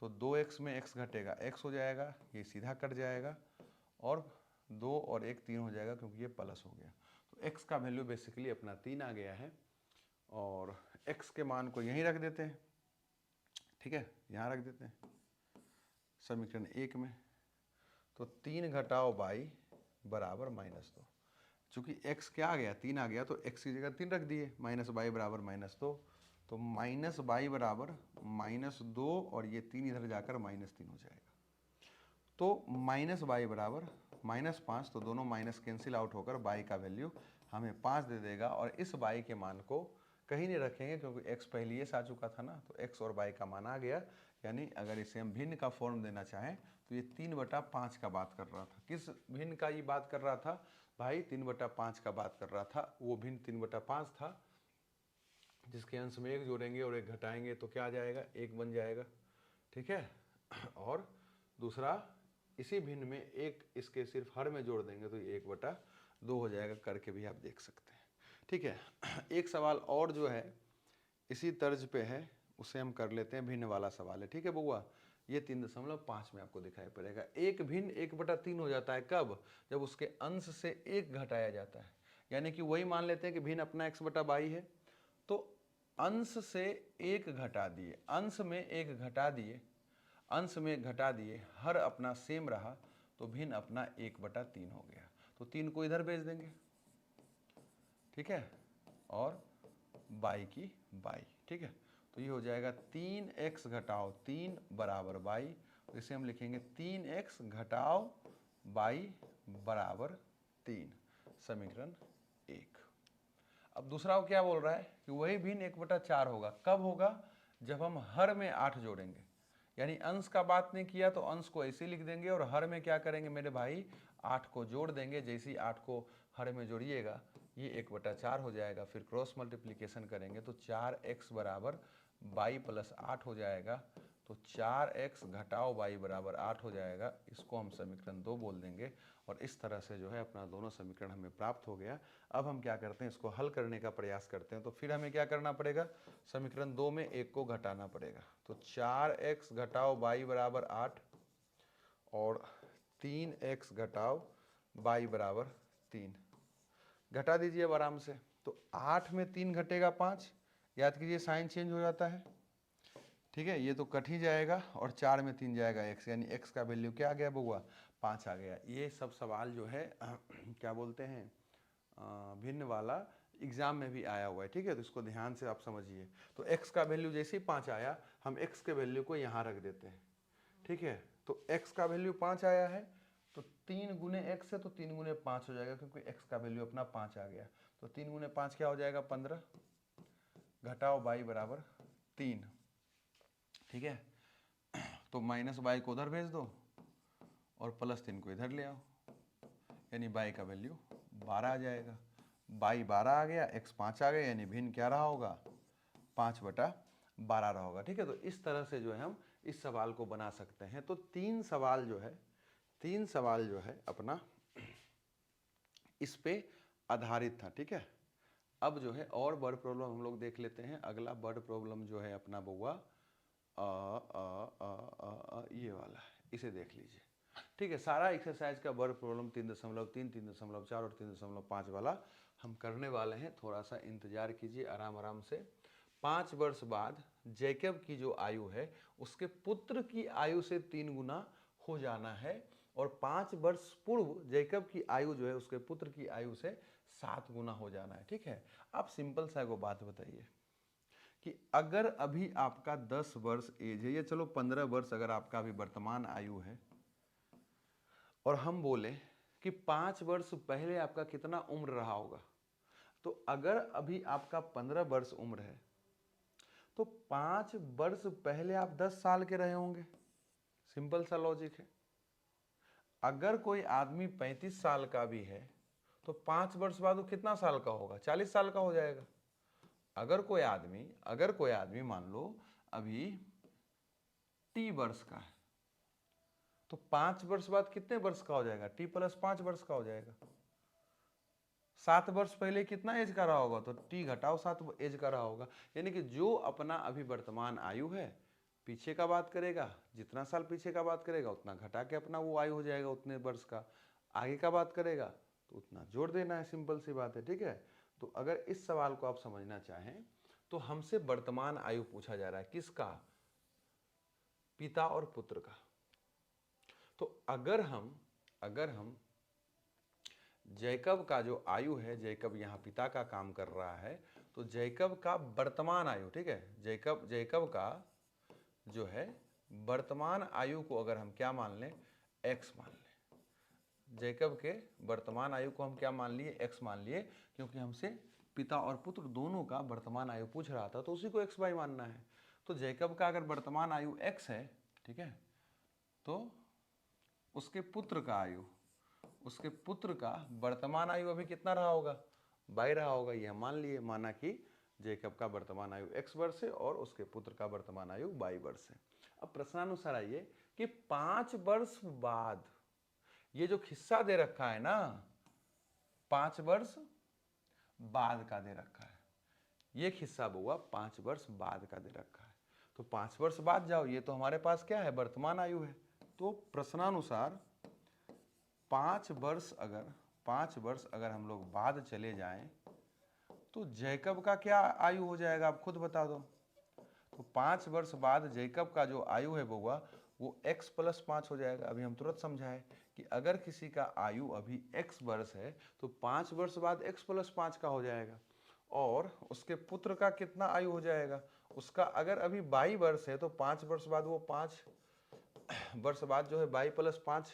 [SPEAKER 1] तो 2x में x घटेगा x हो जाएगा, ये सीधा कट जाएगा, और 2 और 1 3 हो जाएगा, क्योंकि ये प्लस हो गया। तो x का वैल्यू बेसिकली अपना 3 आ गया है, और x के मान को यहीं रख देते हैं। ठीक है। यहाँ रख देते हैं समीकरण 1 में। तो 3 घटाओ y बराबर -2। चूँकि x क्या आ गया, 3 आ गया, तो x की जगह 3 रख दिए, -y बराबर -2। तो -y बराबर -2, और ये 3 इधर जाकर -3 हो जाएगा। तो -y बराबर -5, तो दोनों माइनस कैंसिल आउट होकर y का वैल्यू हमें 5 दे देगा। और इस y के मान को कहीं नहीं रखेंगे, क्योंकि x पहले ही आ चुका था ना, तो x और y का मान आ गया। यानी अगर इसे हम भिन्न का फॉर्म देना चाहें तो ये 3/5 का बात कर रहा था। किस भिन्न का ये बात कर रहा था भाई? 3/5 का बात कर रहा था। वो भिन्न 3/5 था, जिसके अंश में 1 जोड़ेंगे और 1 घटाएंगे तो क्या आ जाएगा? 1 बन जाएगा, ठीक है। और दूसरा, इसी भिन्न में 1 इसके सिर्फ हर में जोड़ देंगे तो ये 1/2 हो जाएगा। करके भी आप देख सकते हैं, ठीक है। एक सवाल और जो है इसी तर्ज पे है, उसे हम कर लेते हैं। भिन्न वाला सवाल है, ठीक है बउआ। ये 3.5 में आपको दिखाई पड़ेगा। एक भिन्न 1/3 हो जाता है कब? जब उसके अंश से 1 घटाया जाता है। यानी कि वही मान लेते हैं कि भिन्न अपना x/22 है, तो अंश से 1 घटा दिए, अंश में 1 घटा दिए, अंश में घटा दिए, हर अपना सेम रहा, तो भिन्न अपना 1/3 हो गया। तो 3 को इधर भेज देंगे, ठीक है, और बाई की बाई, ठीक है। तो ये हो जाएगा 3x घटाओ 3 बराबर बाई। तो इसे हम लिखेंगे 3x घटाओ बाई बराबर 3, समीकरण 1। अब दूसरा वो क्या बोल रहा है कि वही भिन्न 1/4 होगा। कब होगा? जब हम हर में 8 जोड़ेंगे। यानी अंश का बात नहीं किया तो अंश को ऐसे लिख देंगे, और हर में क्या करेंगे मेरे भाई? 8 को जोड़ देंगे। जैसे ही 8 को हर में जोड़िएगा ये 1/4 हो जाएगा। फिर क्रॉस मल्टीप्लिकेशन करेंगे तो 4x बराबर बाई प्लस 8 हो जाएगा। तो 4x घटाओ बाई बराबर 8 हो जाएगा। इसको हम समीकरण 2 बोल देंगे। और इस तरह से जो है अपना दोनों समीकरण हमें प्राप्त हो गया। अब हम क्या करते हैं? इसको हल करने का प्रयास करते हैं। तो फिर हमें क्या करना पड़ेगा? समीकरण 2 में 1 को घटाना पड़ेगा। तो 4x घटाओ बाई बराबर 8 और 3x घटाओ बाई बराबर 3 घटा दीजिए अब आराम से। तो 8 में 3 घटेगा 5, याद कीजिए साइन चेंज हो जाता है, ठीक है। ये तो कट ही जाएगा और 4 में 3 जाएगा x, यानी x का वैल्यू क्या आ गया बउआ? 5 आ गया। ये सब सवाल जो है क्या बोलते हैं, भिन्न वाला एग्जाम में भी आया हुआ है, ठीक है। तो इसको ध्यान से आप समझिए। तो x का वैल्यू जैसे ही 5 आया, हम x के वैल्यू को यहाँ रख देते हैं, ठीक है। तो x का वैल्यू 5 आया है, तो 3 गुने x है तो 3 गुने 5 हो जाएगा, क्योंकि x का वैल्यू अपना 5 आ गया। तो 3 गुने 5 क्या हो जाएगा? 15 घटाओ बाई बराबर 3, ठीक है। तो माइनस बाई को उधर भेज दो और प्लस 3 को इधर ले आओ, यानी बाई का वैल्यू 12 आ जाएगा। बाई 12 आ गया, x 5 आ गया, यानी भिन्न क्या रहा होगा? 5/12 रहा होगा, ठीक है। तो इस तरह से जो है हम इस सवाल को बना सकते हैं। तो 3 सवाल जो है अपना इस पे आधारित था, ठीक है। अब जो है और वर्ड प्रॉब्लम हम लोग देख लेते हैं। अगला वर्ड प्रॉब्लम जो है अपना बउआ ये वाला है, इसे देख लीजिए, ठीक है। सारा एक्सरसाइज का वर्ड प्रॉब्लम 3.3, 3.4 और 3.5 वाला हम करने वाले हैं। थोड़ा सा इंतजार कीजिए आराम आराम से। 5 वर्ष बाद जैकब की जो आयु है उसके पुत्र की आयु से 3 गुना हो जाना है, और 5 वर्ष पूर्व जैकब की आयु जो है उसके पुत्र की आयु से 7 गुना हो जाना है, ठीक है। आप सिंपल सा एगो बात बताइए कि अगर अभी आपका 10 वर्ष एज है, या चलो 15 वर्ष अगर आपका अभी वर्तमान आयु है, और हम बोले कि 5 वर्ष पहले आपका कितना उम्र रहा होगा, तो अगर अभी आपका 15 वर्ष उम्र है तो 5 वर्ष पहले आप 10 साल के रहे होंगे। सिंपल सा लॉजिक है। अगर कोई आदमी 35 साल का भी है तो 5 वर्ष बाद वो कितना साल का होगा? 40 साल का हो जाएगा। अगर कोई आदमी मान लो अभी T वर्ष का है, तो 5 वर्ष बाद कितने वर्ष का हो जाएगा? T + 5 वर्ष का हो जाएगा। 7 वर्ष पहले कितना एज का रहा होगा? तो T घटाओ 7 एज का रहा होगा। यानी कि जो अपना अभी वर्तमान आयु है, पीछे का बात करेगा, जितना साल पीछे का बात करेगा उतना घटा के अपना वो आयु हो जाएगा उतने वर्ष का। आगे का बात करेगा तो उतना जोड़ देना है, सिंपल सी बात है, ठीक है। तो अगर इस सवाल को आप समझना चाहें तो हमसे वर्तमान आयु पूछा जा रहा है, किसका? पिता और पुत्र का। तो अगर हम जैकब का जो आयु है, जैकब यहाँ पिता का काम कर रहा है, तो जैकब का वर्तमान आयु, ठीक है, जैकब का जो है वर्तमान आयु को अगर हम क्या मान लें? x मान लें। जैकब के वर्तमान आयु को हम क्या मान लिए? x मान लिए, क्योंकि हमसे पिता और पुत्र दोनों का वर्तमान आयु पूछ रहा था, तो उसी को x बाई मानना है। तो जैकब का अगर वर्तमान आयु x है, ठीक है, तो उसके पुत्र का आयु, उसके पुत्र का वर्तमान आयु अभी कितना रहा होगा, 22 रहा होगा। ये हम मान लिए, माना कि जेकब का वर्तमान आयु x वर्ष है और उसके पुत्र का वर्तमान आयु 22 वर्ष है। अब प्रश्नानुसार आइए कि 5 वर्ष बाद, ये जो हिस्सा दे रखा है ना 5 वर्ष बाद का दे रखा है, ये हिस्सा बुआ 5 वर्ष बाद का दे रखा है। तो 5 वर्ष बाद जाओ, ये तो हमारे पास क्या है, वर्तमान आयु है। तो प्रश्नानुसार 5 वर्ष अगर हम लोग बाद चले जाएं तो जैकब का क्या आयु हो जाएगा, आप खुद बता दो। तो 5 वर्ष बाद जैकब का जो आयु है बउआ वो x + 5 हो जाएगा। अभी हम तुरंत समझाए कि अगर किसी का आयु अभी x वर्ष है तो 5 वर्ष बाद x + 5 का हो जाएगा। और उसके पुत्र का कितना आयु हो जाएगा, उसका अगर अभी 22 वर्ष है तो 5 वर्ष बाद वो 5 वर्ष बाद जो है 22 + 5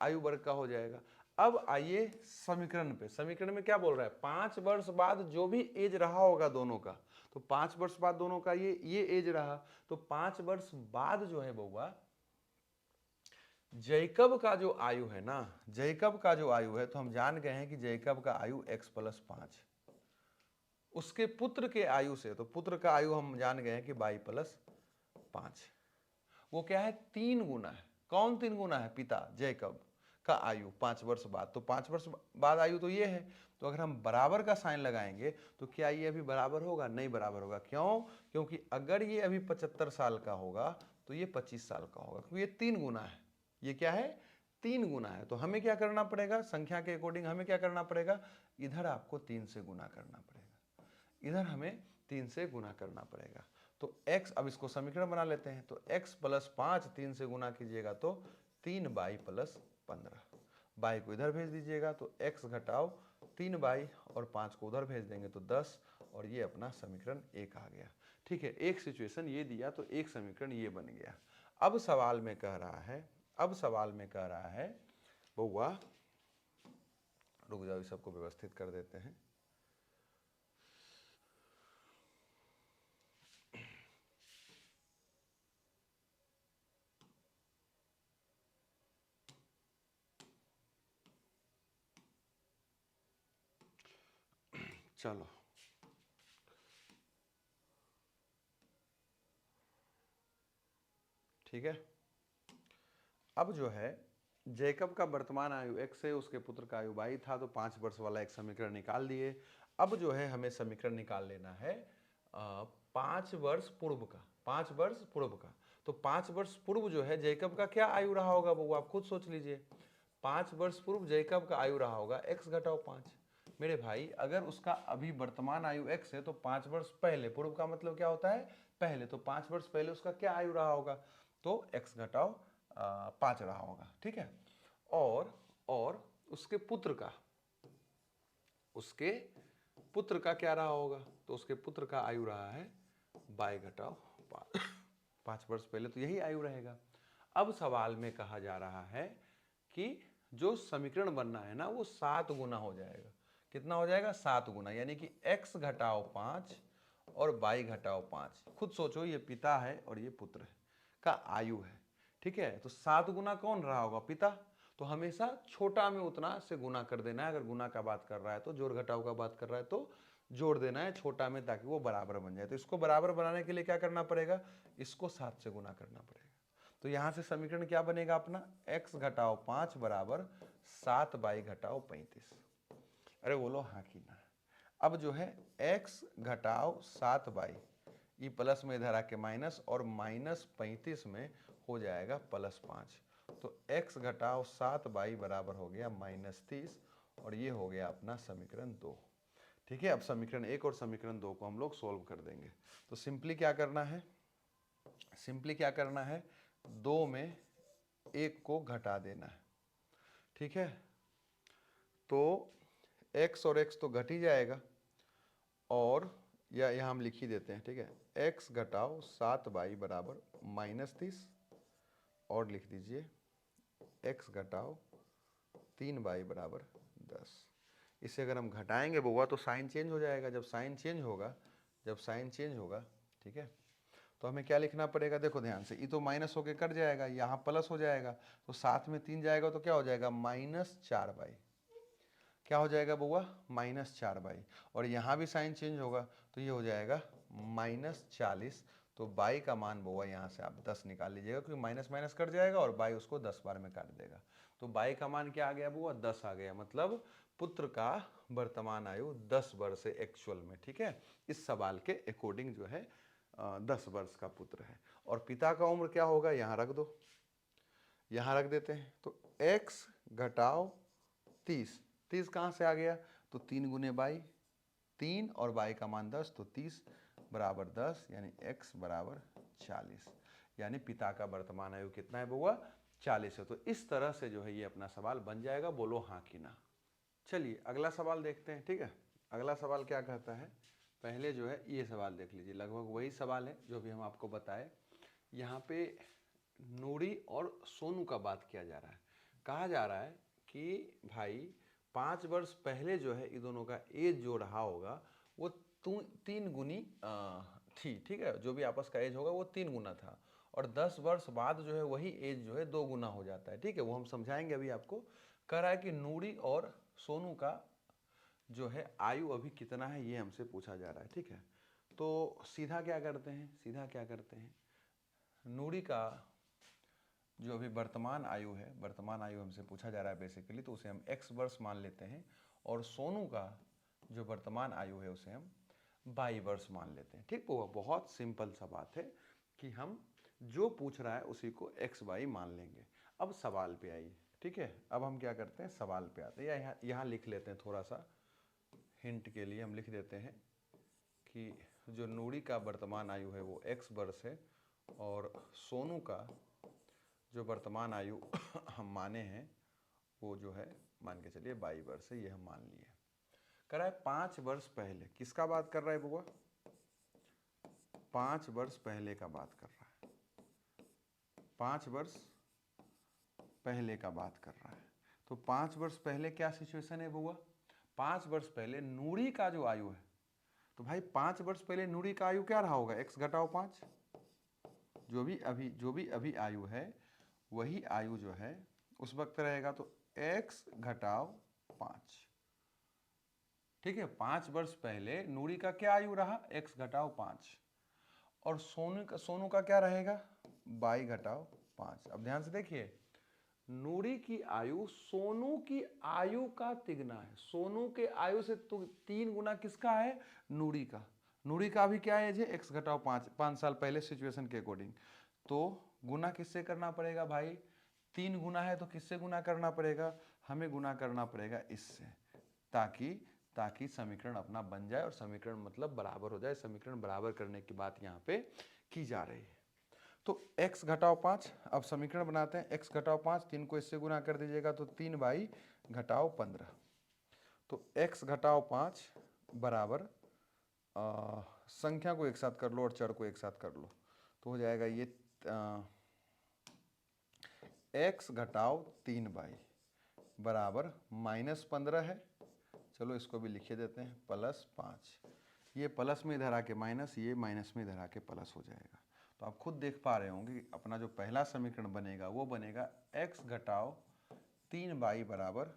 [SPEAKER 1] आयु वर्ग का हो जाएगा। अब आइए समीकरण पे, समीकरण में क्या बोल रहा है, 5 वर्ष बाद जो भी एज रहा होगा दोनों का, तो 5 वर्ष बाद दोनों का ये एज रहा, तो 5 वर्ष बाद जो है बउआ जैकब का जो आयु है ना, जैकब का जो आयु है, तो हम जान गए हैं कि जैकब का आयु x + 5, उसके पुत्र के आयु से, तो पुत्र का आयु हम जान गए हैं कि 22 + 5, वो क्या है 3 गुना है। कौन 3 गुना है, पिता जैकब का आयु 5 वर्ष बाद। तो 5 वर्ष बाद आयु तो ये है, तो अगर हम बराबर का साइन लगाएंगे तो क्या ये अभी बराबर होगा, नहीं बराबर होगा। क्यों, क्योंकि अगर ये अभी 75 साल का होगा तो ये 25 साल का होगा, क्योंकि ये 3 गुना है। ये क्या है, 3 गुना है। तो हमें क्या करना पड़ेगा, संख्या के अकॉर्डिंग हमें क्या करना पड़ेगा, इधर आपको 3 से गुना करना पड़ेगा, इधर हमें 3 से गुना करना पड़ेगा। तो x, अब इसको समीकरण बना लेते हैं, तो x + 5 3 से गुना कीजिएगा तो 3y + 15, y को इधर भेज दीजिएगा तो x घटाओ 3y और 5 को उधर भेज देंगे तो 10, और ये अपना समीकरण 1 आ गया। ठीक है, एक सिचुएशन ये दिया तो एक समीकरण ये बन गया। अब सवाल में कह रहा है, बउआ रुक जाओ, सबको व्यवस्थित कर देते हैं। चलो ठीक है, अब जो है जैकब का वर्तमान आयु x है, उसके पुत्र का आयु 22 था, तो 5 वर्ष वाला एक समीकरण निकाल दिए। अब जो है हमें समीकरण निकाल लेना है 5 वर्ष पूर्व का, 5 वर्ष पूर्व का। तो 5 वर्ष पूर्व जो है जैकब का क्या आयु रहा होगा वो आप खुद सोच लीजिए। 5 वर्ष पूर्व जैकब का आयु रहा होगा x घटाओ 5। मेरे भाई अगर उसका अभी वर्तमान आयु x है तो 5 वर्ष पहले, पूर्व का मतलब क्या होता है, पहले, तो 5 वर्ष पहले उसका क्या आयु रहा होगा, तो x घटाओ 5 रहा होगा। ठीक है, और उसके पुत्र का क्या रहा होगा, तो उसके पुत्र का आयु रहा है y घटाओ 5 वर्ष पहले, तो यही आयु रहेगा। अब सवाल में कहा जा रहा है कि जो समीकरण बनना है ना वो 7 गुना हो जाएगा। कितना हो जाएगा, 7 गुना, यानी कि x घटाओ 5 और y घटाओ 5। खुद सोचो, ये पिता है और ये पुत्र है का आयु है। ठीक है, तो 7 गुना कौन रहा होगा, पिता। तो हमेशा छोटा में उतना से गुना कर देना है। अगर गुना का बात कर रहा है तो, जोड़ घटाव का बात कर रहा है तो जोड़ देना है छोटा में, ताकि वो बराबर बन जाए। तो इसको बराबर बनाने के लिए क्या करना पड़ेगा, इसको 7 से गुना करना पड़ेगा। तो यहां से समीकरण क्या बनेगा अपना, x घटाओ 5 बराबर 7y घटाओ 35। अरे बोलो हाँ कि ना। अब जो है x घटाओ 7y, ये प्लस में इधर आके माइनस, और -35 में हो जाएगा +5। तो x घटाओ 7y बराबर हो गया -30, और ये हो गया अपना समीकरण 2। ठीक है, अब समीकरण 1 और समीकरण 2 को हम लोग सोल्व कर देंगे। तो सिंपली क्या करना है, 2 में 1 को घटा देना है। ठीक है, तो x और x तो घट ही जाएगा, और या यहाँ हम लिख ही देते हैं। ठीक है, x घटाओ 7y बराबर -30, और लिख दीजिए x घटाओ 3y बराबर 10। इसे अगर हम घटाएंगे बउआ तो साइन चेंज हो जाएगा। जब साइन चेंज होगा, ठीक है, तो हमें क्या लिखना पड़ेगा, देखो ध्यान से, ये तो माइनस होके कट जाएगा, यहाँ प्लस हो जाएगा, तो साथ में 3 जाएगा तो क्या हो जाएगा, -4/, क्या हो जाएगा बउआ, -4/, और यहाँ भी साइन चेंज होगा तो ये हो जाएगा -40। तो बाई का मान बउआ यहाँ से आप 10 निकाल लीजिएगा, क्योंकि माइनस माइनस कट जाएगा और बाई उसको 10 बार में काट देगा। तो बाई का मान क्या आ गया बउआ, 10 आ गया। मतलब पुत्र का वर्तमान आयु 10 वर्ष है एक्चुअल में। ठीक है, इस सवाल के अकॉर्डिंग जो है 10 वर्ष का पुत्र है। और पिता का उम्र क्या होगा, यहाँ रख दो, यहाँ रख देते हैं। तो x घटाओ 30, 30 कहाँ से आ गया, तो 3 गुने बाई, 3 और बाई का मान 10, तो 30 बराबर 10, यानी x बराबर 40। यानी पिता का वर्तमान आयु कितना है बउआ, 40 है। तो इस तरह से जो है ये अपना सवाल बन जाएगा, बोलो हाँ कि ना। चलिए अगला सवाल देखते हैं। ठीक है, अगला सवाल क्या कहता है, पहले जो है ये सवाल देख लीजिए, लगभग वही सवाल है जो भी हम आपको बताए। यहाँ पे नूरी और सोनू का बात किया जा रहा है। कहा जा रहा है कि भाई 5 वर्ष पहले जो है इन दोनों का एज जो रहा होगा वो 3 गुनी थी। ठीक है, जो भी आपस का एज होगा वो 3 गुना था, और 10 वर्ष बाद जो है वही एज जो है 2 गुना हो जाता है। ठीक है, वो हम समझाएंगे अभी आपको। कह रहा है कि नूरी और सोनू का जो है आयु अभी कितना है, ये हमसे पूछा जा रहा है। ठीक है, तो सीधा क्या करते हैं, नूरी का जो अभी वर्तमान आयु है, वर्तमान आयु हमसे पूछा जा रहा है बेसिकली, तो उसे हम x वर्ष मान लेते हैं, और सोनू का जो वर्तमान आयु है उसे हम y वर्ष मान लेते हैं। ठीक, वो बहुत सिंपल सा बात है कि हम जो पूछ रहा है उसी को x y मान लेंगे। अब सवाल पे आइए। ठीक है, अब हम क्या करते हैं, सवाल पे आते हैं, या यहाँ लिख लेते हैं, थोड़ा सा हिंट के लिए हम लिख देते हैं कि जो नूरी का वर्तमान आयु है वो x वर्ष है, और सोनू का जो वर्तमान आयु हम माने हैं वो जो है मान के चलिए 22 वर्ष है, ये हम मान लिए। कर रहा है 5 वर्ष पहले, किसका बात कर रहा है बुआ, 5 वर्ष पहले का बात कर रहा है, 5 वर्ष पहले का बात कर रहा है। तो 5 वर्ष पहले क्या सिचुएशन है बुआ, 5 वर्ष पहले नूरी का जो आयु है, तो भाई 5 वर्ष पहले नूरी का आयु क्या रहा होगा, x घटाओ 5, जो भी अभी आयु है वही आयु जो है उस वक्त रहेगा, तो x घटाओ 5। ठीक है, 5 वर्ष पहले नूरी का क्या आयु रहा, x घटाओ 5, और सोनू का क्या रहेगा, y घटाओ 5। अब ध्यान से देखिए, नूरी की आयु सोनू की आयु का तिगुना है, सोनू के आयु से तो 3 गुना किसका है, नूरी का। नूरी का भी क्या एज है, x घटाओ 5, 5 साल पहले सिचुएशन के अकॉर्डिंग। तो गुना किससे करना पड़ेगा भाई, 3 गुना है तो किससे गुना करना पड़ेगा, हमें गुना करना पड़ेगा इससे, ताकि समीकरण अपना बन जाए, और समीकरण मतलब बराबर हो जाए। समीकरण बराबर करने की बात यहाँ पे की जा रही है। तो x घटाओ 5, अब समीकरण बनाते हैं, x घटाओ 5, 3 को इससे गुना कर दीजिएगा तो 3y घटाओ 15। तो x घटाओ 5 बराबर संख्या को एक साथ कर लो और चर को एक साथ कर लो, तो हो जाएगा ये x घटाओ 3y बराबर -15 है। चलो इसको भी लिखे देते हैं, +5। ये प्लस में इधर आके माइनस, ये माइनस में इधर आके प्लस हो जाएगा। तो आप खुद देख पा रहे होंगे कि अपना जो पहला समीकरण बनेगा वो बनेगा x घटाओ 3y बराबर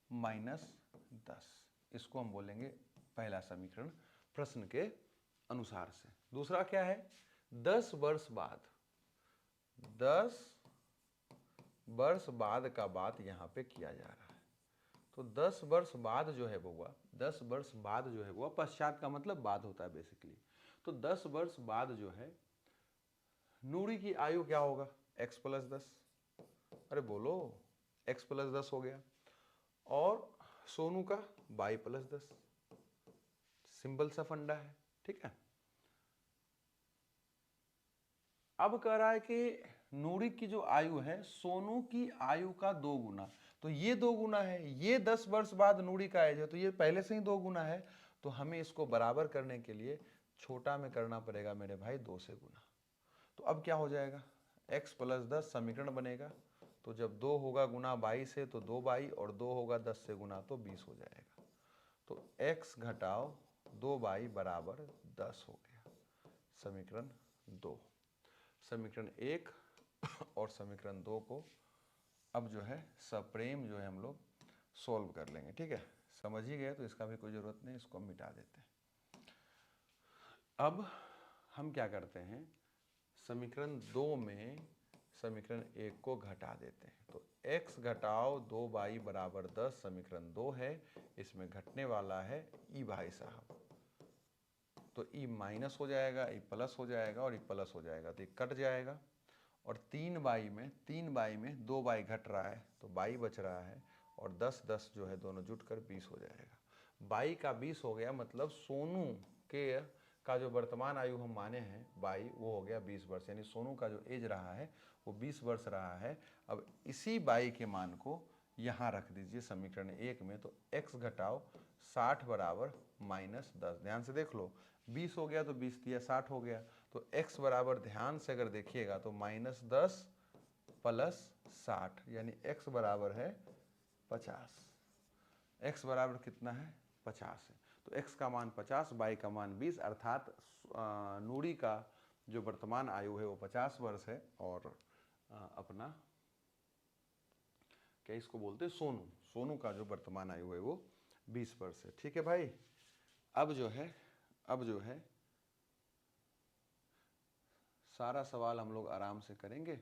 [SPEAKER 1] -10। इसको हम बोलेंगे पहला समीकरण प्रश्न के अनुसार से। दूसरा क्या है, 10 वर्ष बाद, 10 वर्ष बाद का बात यहाँ पे किया जा रहा है। तो 10 वर्ष बाद जो है बउआ, 10 वर्ष बाद जो है बउआ, पश्चात का मतलब बाद होता है बेसिकली। तो 10 वर्ष बाद जो है नूरी की आयु क्या होगा, x + 10, अरे बोलो x + 10 हो गया, और सोनू का y + 10। सिंपल सा फंडा है। ठीक है, अब कह रहा है कि नूरी की जो आयु है सोनू की आयु का 2 गुना, तो ये 2 गुना है, ये 10 वर्ष बाद नूरी का एज है, तो ये पहले से ही 2 गुना है। तो हमें इसको बराबर करने के लिए छोटा में करना पड़ेगा मेरे भाई 2 से गुना। तो अब क्या हो जाएगा, x + 10 समीकरण बनेगा, तो जब 2 होगा गुना 22 से तो 2y, और 2 होगा 10 से गुना तो 20 हो जाएगा। तो x घटाओ 2y बराबर 10 हो गया। समीकरण 2, समीकरण 1 और समीकरण 2 को अब जो है सप्रेम जो है हम लोग सोल्व कर लेंगे। ठीक है, समझ ही गए तो इसका भी कोई ज़रूरत नहीं, इसको हम मिटा देते हैं। अब हम क्या करते हैं, समीकरण 2 में समीकरण 1 को घटा देते हैं। तो x घटाओ 2y बराबर 10 समीकरण 2 है, इसमें घटने वाला है ई भाई साहब, तो ई माइनस हो जाएगा, ई प्लस हो जाएगा और ई प्लस हो जाएगा, तो ये कट जाएगा। और 3y में 2y घट रहा है तो y बच रहा है, और 10 10 जो है दोनों जुटकर 20 हो जाएगा। y का 20 हो गया, मतलब सोनू के का जो वर्तमान आयु हम माने हैं y, वो हो गया 20 वर्ष, यानी सोनू का जो एज रहा है वो 20 वर्ष रहा है। अब इसी y के मान को यहाँ रख दीजिए समीकरण 1 में, तो x घटाओ 60 बराबर -10। ध्यान से देख लो, 20 हो गया तो 20 दिया 60 हो गया, तो x बराबर ध्यान से अगर देखिएगा तो -10 प्लस 60, यानी x बराबर है 50। x बराबर कितना है, 50 है। तो x का मान 50, y का मान 20, अर्थात नूरी का जो वर्तमान आयु है वो 50 वर्ष है, और अपना क्या इसको बोलते हैं, सोनू का जो वर्तमान आयु है वो 20 वर्ष है। ठीक है भाई, अब जो है सारा सवाल हम लोग आराम से करेंगे।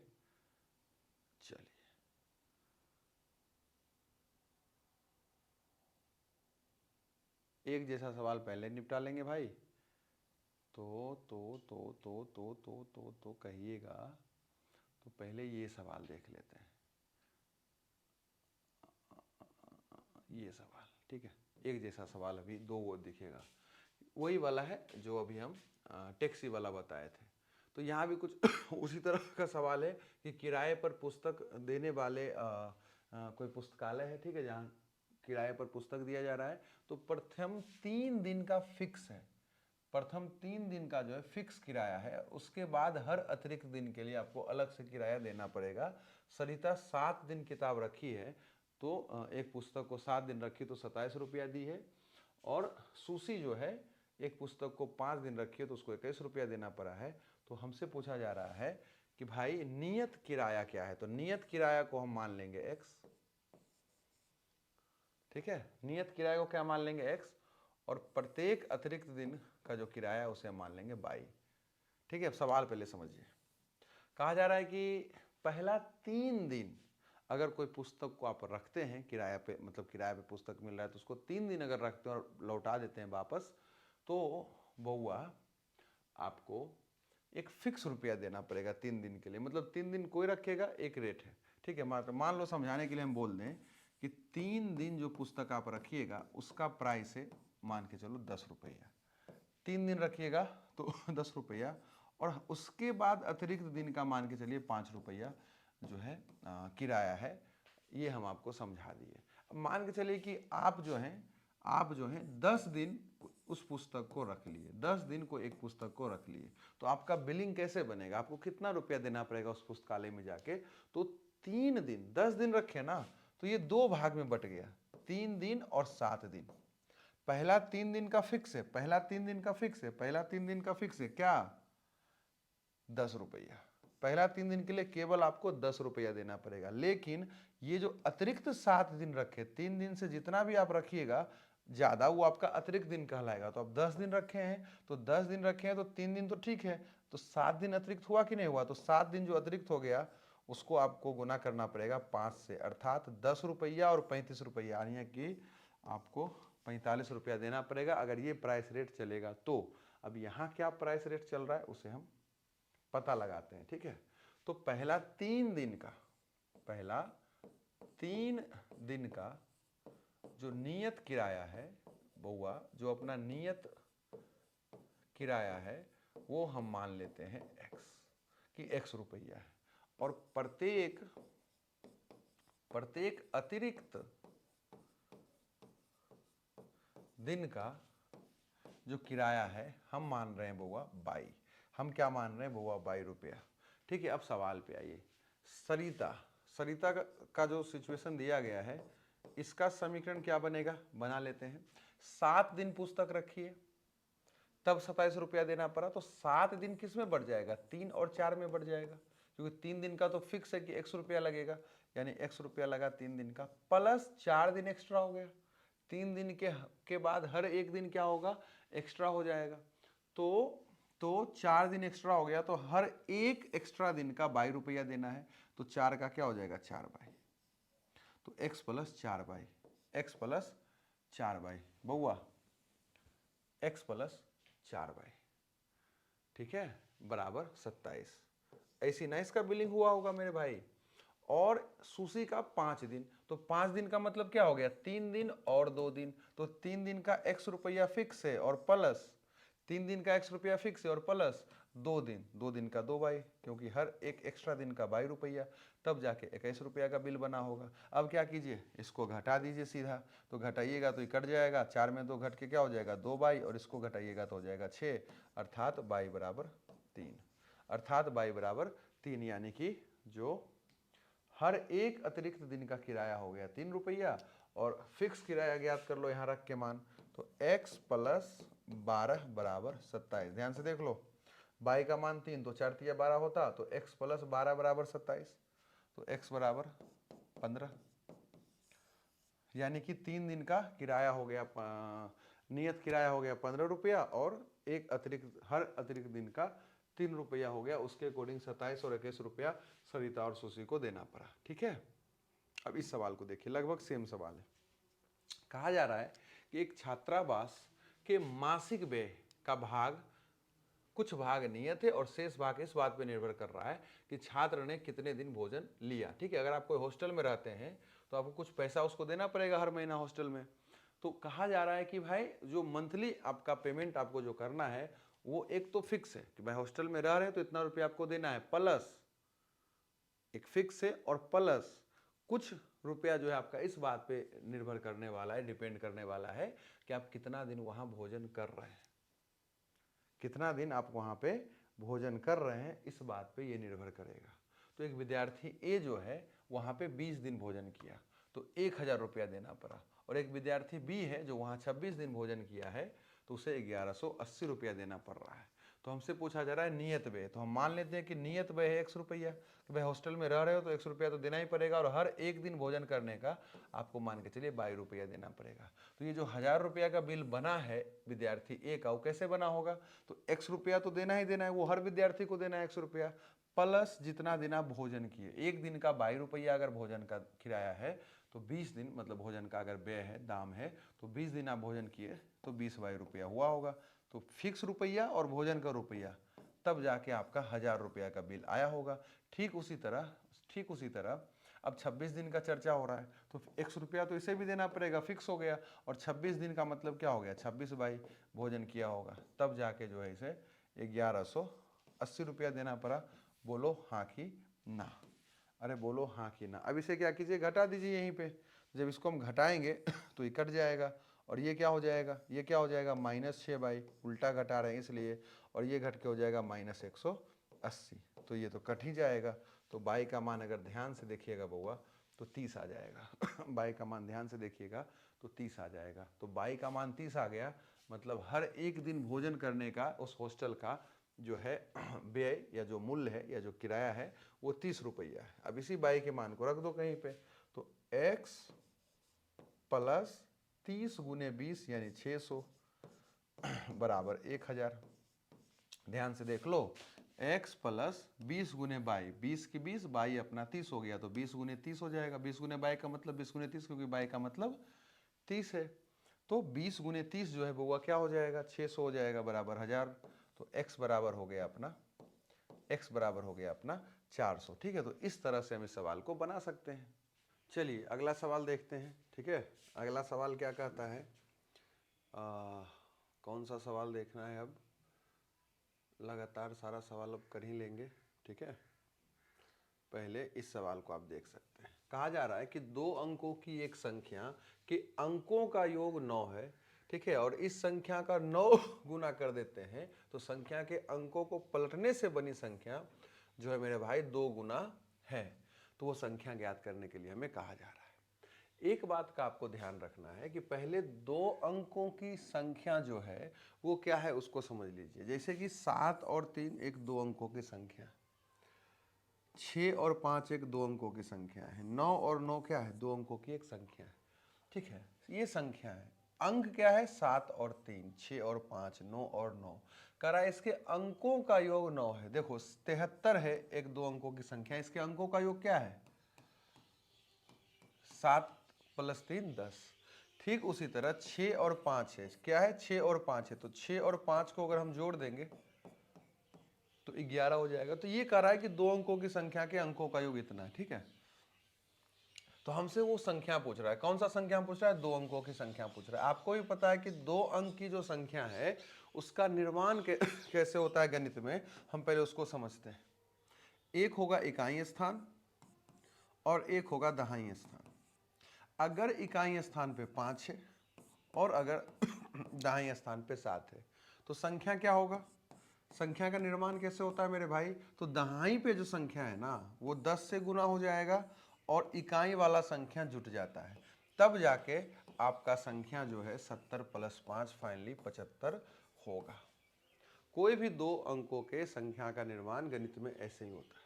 [SPEAKER 1] चलिए, एक जैसा सवाल पहले निपटा लेंगे भाई। तो कहिएगा, तो पहले ये सवाल देख लेते हैं, ये सवाल। ठीक है, एक जैसा सवाल अभी दो वो दिखेगा, वही वाला है जो अभी हम टैक्सी वाला बताए थे। तो यहाँ भी कुछ उसी तरह का सवाल है कि किराए पर पुस्तक देने वाले कोई पुस्तकालय है, ठीक है, जहाँ किराए पर पुस्तक दिया जा रहा है। तो प्रथम 3 दिन का फिक्स है, प्रथम 3 दिन का जो है फिक्स किराया है, उसके बाद हर अतिरिक्त दिन के लिए आपको अलग से किराया देना पड़ेगा। सरिता 7 दिन किताब रखी है, तो एक पुस्तक को 7 दिन रखी तो 27 रुपया दी है। और सुशी जो है एक पुस्तक को 5 दिन रखी है तो उसको 21 रुपया देना पड़ा है। तो हमसे पूछा जा रहा है कि भाई नियत किराया क्या है, तो नियत किराया को हम मान लेंगे x। ठीक है, नियत किराया को क्या मान लेंगे x, और प्रत्येक अतिरिक्त दिन का जो किराया है उसे हम मान लेंगे y। ठीक है, अब सवाल पहले समझिए। कहा जा रहा है कि पहला 3 दिन अगर कोई पुस्तक को आप रखते हैं किराया पे, मतलब किराया पे पुस्तक मिल रहा है, तो उसको 3 दिन अगर रखते हैं और लौटा देते हैं वापस, तो बउआ आपको एक फिक्स रुपया देना पड़ेगा 3 दिन के लिए। मतलब 3 दिन कोई रखेगा एक रेट है। ठीक है, मान लो समझाने के लिए हम बोल दें कि 3 दिन जो पुस्तक आप रखिएगा उसका प्राइस है मान के चलो 10 रुपया। 3 दिन रखिएगा तो 10 रुपया, और उसके बाद अतिरिक्त दिन का मान के चलिए 5 रुपया जो है किराया है। ये हम आपको समझा दिए। अब मान के चलिए कि आप जो हैं 10 दिन उस पुस्तक को रख लिए, 10 दिन को एक पुस्तक को रख लिए, तो आपका बिलिंग कैसे बनेगा, आपको कितना रुपया देना पड़ेगा उस पुस्तकालय में जाके। तो 3 दिन 10 दिन रखे ना, तो ये 2 भाग में बट गया, 3 दिन और 7 दिन। पहला 3 दिन का फिक्स है, पहला 3 दिन का फिक्स है क्या, 10 रुपया। पहला 3 दिन के लिए केवल आपको 10 रुपया देना पड़ेगा। लेकिन ये जो अतिरिक्त 7 दिन रखे, 3 दिन से जितना भी आप रखिएगा ज्यादा, वो आपका अतिरिक्त दिन कहलाएगा। तो आप 10 दिन रखे हैं तो 3 दिन तो ठीक है, तो 7 दिन अतिरिक्त हुआ कि नहीं हुआ, तो 7 दिन जो अतिरिक्त हो गया उसको आपको गुना करना पड़ेगा 5 से, अर्थात 10 रुपया और 35 रुपया, यानी कि आपको 45 रुपया देना पड़ेगा अगर ये प्राइस रेट चलेगा तो। अब यहाँ क्या प्राइस रेट चल रहा है उसे हम पता लगाते हैं। ठीक है, तो पहला 3 दिन का जो नियत किराया है बउआ, जो अपना नियत किराया है वो हम मान लेते हैं x, कि x रुपया है। और प्रत्येक अतिरिक्त दिन का जो किराया है हम मान रहे हैं बउआ y। हम क्या मान रहे हैं बउआ, 22 रुपया। ठीक है, अब सवाल पे आइए। सरिता का जो सिचुएशन दिया गया है, इसका समीकरण क्या बनेगा, बना लेते हैं। 7 दिन पुस्तक रखिए, तब 27 रुपया देना पड़ा। तो 7 दिन किस में बढ़ जाएगा, 3 और 4 में बढ़ जाएगा, क्योंकि 3 दिन का तो फिक्स है कि 100 रुपया लगेगा, यानी 100 रुपया लगा 3 दिन का, प्लस 4 दिन एक्स्ट्रा हो गया। 3 दिन के बाद हर एक दिन क्या होगा, एक्स्ट्रा हो जाएगा। तो 4 दिन एक्स्ट्रा हो गया, तो हर एक एक्स्ट्रा दिन का 22 रुपया देना है। तो 4 का क्या हो जाएगा, 4 बाई, तो x plus 4 by, x plus 4 by बउआ, x प्लस 4 बाई, ठीक है, बराबर 27। ऐसी ना इसका बिलिंग हुआ होगा मेरे भाई। और सुशी का 5 दिन, तो 5 दिन का मतलब क्या हो गया, 3 दिन और 2 दिन। तो 3 दिन का x रुपया फिक्स है और प्लस 3 दिन का x रुपया फिक्स है और प्लस 2 दिन का 2 बाई, क्योंकि हर एक एक्स्ट्रा दिन का 22 रुपया, तब जाके 21 रुपया का बिल बना होगा। अब क्या कीजिए, इसको घटा दीजिए सीधा, तो घटाइएगा तो ये कट जाएगा, 4 में 2 घट के क्या हो जाएगा, 2 बाई, और इसको घटाइएगा तो हो जाएगा 6, अर्थात बाई बराबर 3, अर्थात बाई बराबर 3, यानी कि जो हर एक अतिरिक्त दिन का किराया हो गया 3 रुपया, और फिक्स किराया ज्ञात कर लो यहाँ रख के मान, तो x प्लस 12 बराबर 27। ध्यान से देख लो, बाई का मान 3, तो 4 तिया 12 होता, तो x प्लस 12 बराबर 27, तो x बराबर 15, यानी कि 3 दिन का किराया हो गया, नियत किराया हो गया 15 रुपया, और एक अतिरिक्त, हर अतिरिक्त दिन का 3 रुपया हो गया, उसके अकॉर्डिंग 27 और 21 रुपया सरिता और सुशी को देना पड़ा। ठीक है, अब इस सवाल को देखिए, लगभग सेम सवाल है। कहा जा रहा है कि एक छात्रावास के मासिक व्यय का भाग, कुछ भाग नियत है और शेष भाग इस बात पर निर्भर कर रहा है कि छात्र ने कितने दिन भोजन लिया। ठीक है, अगर आप कोई हॉस्टल में रहते हैं तो आपको कुछ पैसा उसको देना पड़ेगा हर महीना हॉस्टल में। तो कहा जा रहा है कि भाई जो मंथली आपका पेमेंट आपको जो करना है वो एक तो फिक्स है कि भाई हॉस्टल में रह रहे हैं तो इतना रुपया आपको देना है, प्लस एक फिक्स है, और प्लस कुछ रुपया जो है आपका इस बात पे निर्भर करने वाला है, डिपेंड करने वाला है कि आप कितना दिन वहां भोजन कर रहे हैं, कितना दिन आप वहां पे भोजन कर रहे हैं, इस बात पे ये निर्भर करेगा। तो एक विद्यार्थी ए जो है वहां पे 20 दिन भोजन किया तो 1000 रुपया देना पड़ा, और एक विद्यार्थी बी है जो वहां 26 दिन भोजन किया है तो उसे 1180 रुपया देना पड़ रहा है। तो हमसे पूछा जा रहा है नियत व्यय, तो हम मान लेते हैं कि नियत व्यय है 100 रुपया, कि भाई हॉस्टल में रह रहे हो तो 100 रुपया तो देना ही पड़ेगा, और हर एक दिन भोजन करने का आपको मान के चलिए 22 रुपया देना पड़ेगा। तो ये जो 1000 रुपया का बिल बना है विद्यार्थी ए का, वो कैसे बना होगा, तो 100 रुपया तो देना ही देना है, वो हर विद्यार्थी को देना है 100 रुपया, प्लस जितना दिन आप भोजन किए। एक दिन का 22 रुपया अगर भोजन का किराया है तो 20 दिन मतलब भोजन का अगर व्यय है, दाम है, तो 20 दिन आप भोजन किए तो 20 रुपया हुआ होगा। तो फिक्स रुपया और भोजन का रुपया, तब जाके आपका 1000 रुपया का बिल आया होगा। ठीक उसी तरह अब 26 दिन का चर्चा हो रहा है तो 100 रुपया तो इसे भी देना पड़ेगा, फिक्स हो गया, और 26 दिन का मतलब क्या हो गया, 26 बाई भोजन किया होगा, तब जाके जो है इसे 1180 रुपया देना पड़ा। बोलो हाँ कि ना, अरे बोलो हाँ कि ना। अब इसे क्या कीजिए, घटा दीजिए यहीं पे, जब इसको हम घटाएंगे तो ये कट जाएगा, और ये क्या हो जाएगा, ये क्या हो जाएगा, -6 बाई, उल्टा घटा रहे हैं इसलिए, और ये घट के हो जाएगा -180, तो ये तो कट ही जाएगा। तो बाई का मान अगर ध्यान से देखिएगा बउआ तो 30 आ जाएगा बाई का मान ध्यान से देखिएगा तो 30 आ जाएगा। तो बाई का मान 30 आ गया, मतलब हर एक दिन भोजन करने का उस हॉस्टल का जो है व्यय या जो मूल्य है या जो किराया है वो 30 रुपया है। अब इसी बाई के मान को रख दो कहीं पे, तो x प्लस 30 गुने 20 यानी 600 बराबर 1000। ध्यान से देख लो, x प्लस 20 गुने बाई, 20 की 20, बाई अपना 30 हो गया, तो 20 गुने 30 हो जाएगा। 20 गुने बाई का मतलब 20 गुने 30, क्योंकि बाई का मतलब 30 है। तो 20 गुने 30 जो है वो क्या हो जाएगा, 600 हो जाएगा, बराबर 1000। तो x बराबर हो गया अपना 400। ठीक है, तो इस तरह से हम इस सवाल को बना सकते हैं। चलिए अगला सवाल देखते हैं। ठीक है, अगला सवाल क्या कहता है, कौन सा सवाल देखना है, अब लगातार सारा सवाल अब कर ही लेंगे। ठीक है, पहले इस सवाल को आप देख सकते हैं। कहा जा रहा है कि 2 अंकों की एक संख्या के अंकों का योग 9 है। ठीक है, और इस संख्या का 9 गुना कर देते हैं तो संख्या के अंकों को पलटने से बनी संख्या जो है मेरे भाई 2 गुना है। तो वो संख्या ज्ञात करने के लिए हमें कहा जा रहा है। एक बात का आपको ध्यान रखना है कि पहले 2 अंकों की संख्या जो है वो क्या है उसको समझ लीजिए। जैसे कि 7 और 3 एक 2 अंकों की संख्या, 6 और 5 एक 2 अंकों की संख्या है, 9 और 9 क्या है 2 अंकों की एक संख्या है। ठीक है, ये संख्या है। अंक क्या है 7 और 3, 6 और 5, 9 और 9। कह रहा है इसके अंकों का योग 9 है। देखो 73 है एक 2 अंकों की संख्या, इसके अंकों का योग क्या है 7 + 3 10। ठीक उसी तरह 6 और 5 है, क्या है 6 और 5 है, तो 6 और 5 को अगर हम जोड़ देंगे तो 11 हो जाएगा। तो ये कह रहा है कि 2 अंकों की संख्या के अंकों का योग इतना है। ठीक है, तो हमसे वो संख्या पूछ रहा है। कौन सा संख्या पूछ रहा है 2 अंकों की संख्या पूछ रहा है। आपको भी पता है कि 2 अंक की जो संख्या है उसका निर्माण कैसे होता है गणित में, हम पहले उसको समझते हैं। एक होगा इकाई स्थान और एक होगा दहाई स्थान। अगर इकाई स्थान पे 5 है और अगर दहाई स्थान पे 7 है तो संख्या क्या होगा, संख्या का निर्माण कैसे होता है मेरे भाई, तो दहाई पे जो संख्या है ना वो 10 से गुना हो जाएगा और इकाई वाला संख्या जुट जाता है, तब जाके आपका संख्या जो है 70 + 5 फाइनली 75 होगा। कोई भी 2 अंकों के संख्या का निर्माण गणित में ऐसे ही होता है।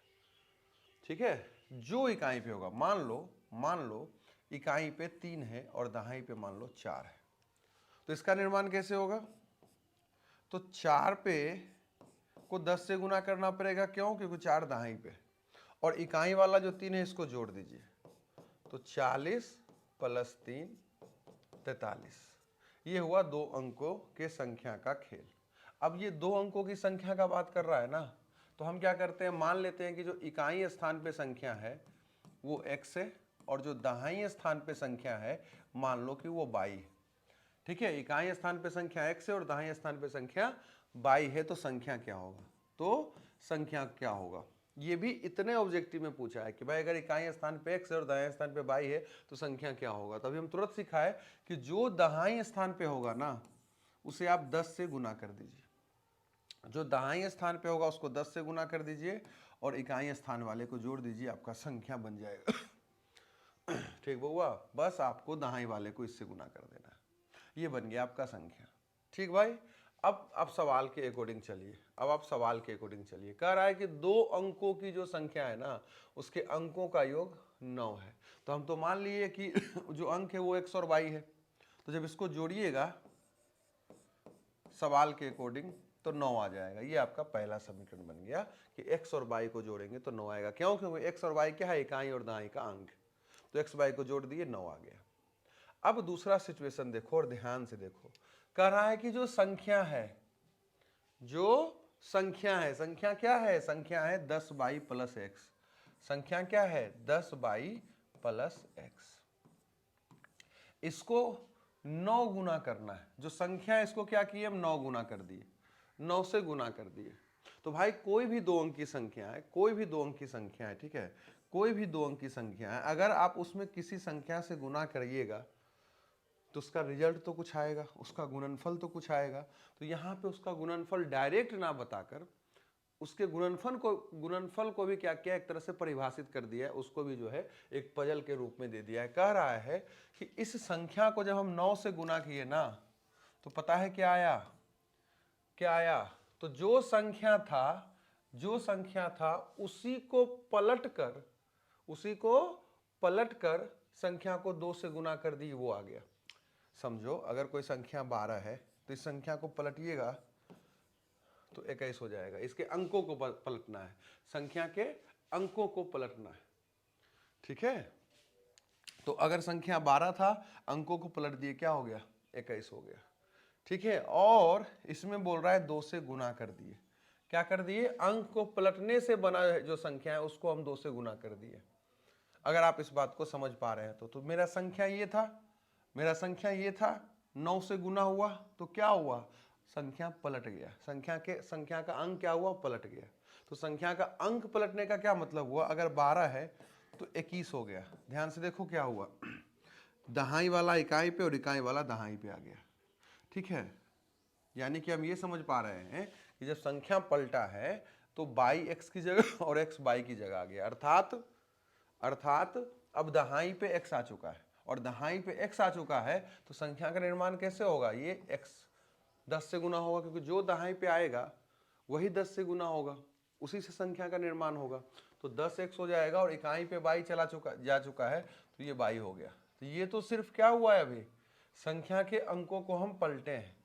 [SPEAKER 1] ठीक है, जो इकाई पे होगा, मान लो इकाई पे 3 है और दहाई पे मान लो 4 है, तो इसका निर्माण कैसे होगा, तो 4 पे को 10 से गुना करना पड़ेगा, क्यों, क्योंकि 4 दहाई पे, और इकाई वाला जो 3 है इसको जोड़ दीजिए, तो 40 + 3 43। ये हुआ 2 अंकों के संख्या का खेल। अब ये 2 अंकों की संख्या का बात कर रहा है ना, तो हम क्या करते हैं, मान लेते हैं कि जो इकाई स्थान पे संख्या है वो x है और जो दहाई स्थान पे संख्या है मान लो कि वो y है। ठीक है, इकाई स्थान पे संख्या x है और दहाई स्थान पे संख्या y है, तो संख्या क्या होगा, तो संख्या क्या होगा। ये भी इतने ऑब्जेक्टिव में पूछा है कि भाई अगर इकाई स्थान पे x है और दहाई स्थान पे y है तो संख्या क्या होगा। तभी हम तुरंत सीखा है कि जो दहाई स्थान पे होगा ना उसे आप 10 से गुना कर दीजिए, जो दहाई स्थान पे होगा उसको 10 से गुना कर दीजिए और इकाई स्थान वाले को जोड़ दीजिए, आपका संख्या बन जाएगा। ठीक हुआ, बस आपको दहाई वाले को इससे गुना कर देना है, ये बन गया आपका संख्या। ठीक भाई, अब आप सवाल के अकॉर्डिंग चलिए, अब आप सवाल के अकॉर्डिंग चलिए। कह रहा है कि 2 अंकों की जो संख्या है ना उसके अंकों का योग 9 है, तो हम तो मान लिए कि जो अंक है वो x और y है, तो जब इसको जोड़िएगा सवाल के अकॉर्डिंग तो 9 आ जाएगा। ये आपका पहला समीकरण बन गया कि x और y को जोड़ेंगे तो 9 आएगा, क्यों, क्योंकि x और y क्या है, इकाई और दहाई का अंक, तो x y को जोड़ दिए 9 आ गया। अब दूसरा सिचुएशन देखो और ध्यान से देखो, कह रहा है कि जो संख्या है, संख्या क्या है, संख्या है 10y + x। संख्या क्या है 10y + x। इसको 9 गुना करना है, जो संख्या है इसको क्या किए हम 9 गुना कर दिए, 9 से गुना कर दिए। तो भाई कोई भी 2 अंक की संख्या है, कोई भी 2 अंक की संख्या है, ठीक है, कोई भी 2 अंक की संख्या है, अगर आप उसमें किसी संख्या से गुना करिएगा तो उसका रिजल्ट तो कुछ आएगा, उसका गुणनफल तो कुछ आएगा। तो यहाँ पे उसका गुणनफल डायरेक्ट ना बताकर उसके गुणनफल को भी क्या किया, एक तरह से परिभाषित कर दिया है, उसको भी जो है एक पजल के रूप में दे दिया है। कह रहा है कि इस संख्या को जब हम 9 से गुना किए ना तो पता है क्या आया, क्या आया, तो जो संख्या था उसी को पलटकर संख्या को 2 से गुना कर दी, वो आ गया। समझो अगर कोई संख्या 12 है तो इस संख्या को पलटिएगा तो 21 हो जाएगा। इसके अंकों को पलटना है, संख्या के अंकों को पलटना है। ठीक है, तो अगर संख्या 12 था अंकों को पलट दिए क्या हो गया 21 हो गया। ठीक है, और इसमें बोल रहा है 2 से गुना कर दिए, क्या कर दिए, अंक को पलटने से बना जो संख्या है उसको हम 2 से गुना कर दिए। अगर आप इस बात को समझ पा रहे हैं तो मेरा संख्या ये था 9 से गुना हुआ तो क्या हुआ, संख्या पलट गया, संख्या का अंक क्या हुआ, पलट गया। तो संख्या का अंक पलटने का क्या मतलब हुआ, अगर 12 है तो 21 हो गया। ध्यान से देखो क्या हुआ, दहाई वाला इकाई पे और इकाई वाला दहाई पे आ गया। ठीक है, यानी कि हम ये समझ पा रहे हैं कि जब संख्या पलटा है तो y x की जगह और x y की जगह आ गया, अर्थात अब दहाई पे x आ चुका है और दहाई पे x आ चुका है, तो संख्या का निर्माण कैसे होगा? ये x 10 से गुना होगा, क्योंकि जो दहाई पे आएगा वही 10 से गुना होगा, उसी से संख्या का निर्माण होगा। तो 10x हो जाएगा और इकाई पे बाई जा चुका है, तो ये बाई हो गया। तो ये तो सिर्फ क्या हुआ है, अभी संख्या के अंकों को हम पलटे हैं।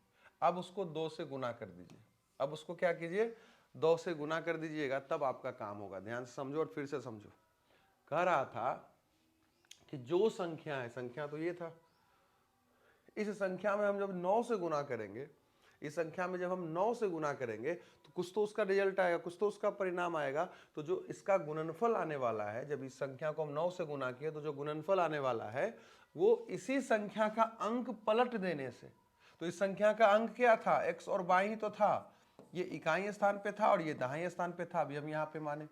[SPEAKER 1] अब उसको 2 से गुना कर दीजिए। अब उसको क्या कीजिए, 2 से गुना कर दीजिएगा, तब आपका काम होगा। ध्यान से समझो और फिर से समझो। कह रहा था कि जो संख्या है, संख्या तो ये था, इस संख्या में हम जब 9 से गुना करेंगे, इस संख्या में जब हम 9 से गुना करेंगे तो कुछ तो उसका रिजल्ट आएगा, कुछ तो उसका परिणाम आएगा। तो जो इसका गुणनफल आने वाला है, जब इस संख्या को हम 9 से गुना किए तो जो गुणनफल आने वाला है वो इसी संख्या का अंक पलट देने से। तो इस संख्या का अंक क्या था? x और y ही तो था। ये इकाई स्थान पे था और ये दहाई स्थान पे था। अभी हम यहाँ पे माने,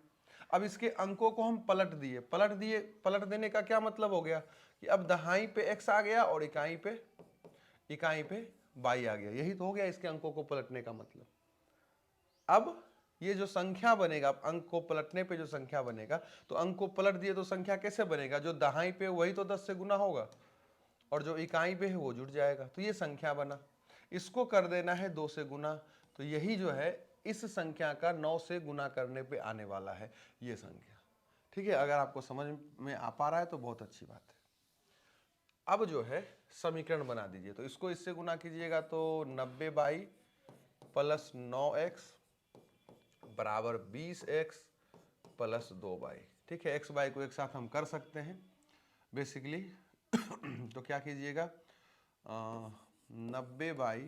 [SPEAKER 1] अब इसके अंकों को हम पलट दिए। पलट देने का क्या मतलब हो गया कि अब दहाई पे x आ गया और इकाई पे y आ गया। यही तो हो गया इसके अंकों को पलटने का मतलब। अब ये जो संख्या बनेगा, अंक को पलटने पे जो संख्या बनेगा, तो अंक को पलट दिए तो संख्या कैसे बनेगा? जो दहाई पे वही तो 10 से गुना होगा और जो इकाई पे है वो जुड़ जाएगा, तो ये संख्या बना। इसको कर देना है 2 से गुना, तो यही जो है इस संख्या का 9 से गुना करने पे आने वाला है ये संख्या। ठीक है, अगर आपको समझ में आ पा रहा है तो बहुत अच्छी बात है। अब जो है समीकरण बना दीजिए। तो इसको इससे गुना कीजिएगा तो 90y प्लस 9x बराबर 20x प्लस 2y। ठीक है, x y को एक साथ हम कर सकते हैं बेसिकली। तो क्या कीजिएगा, 90y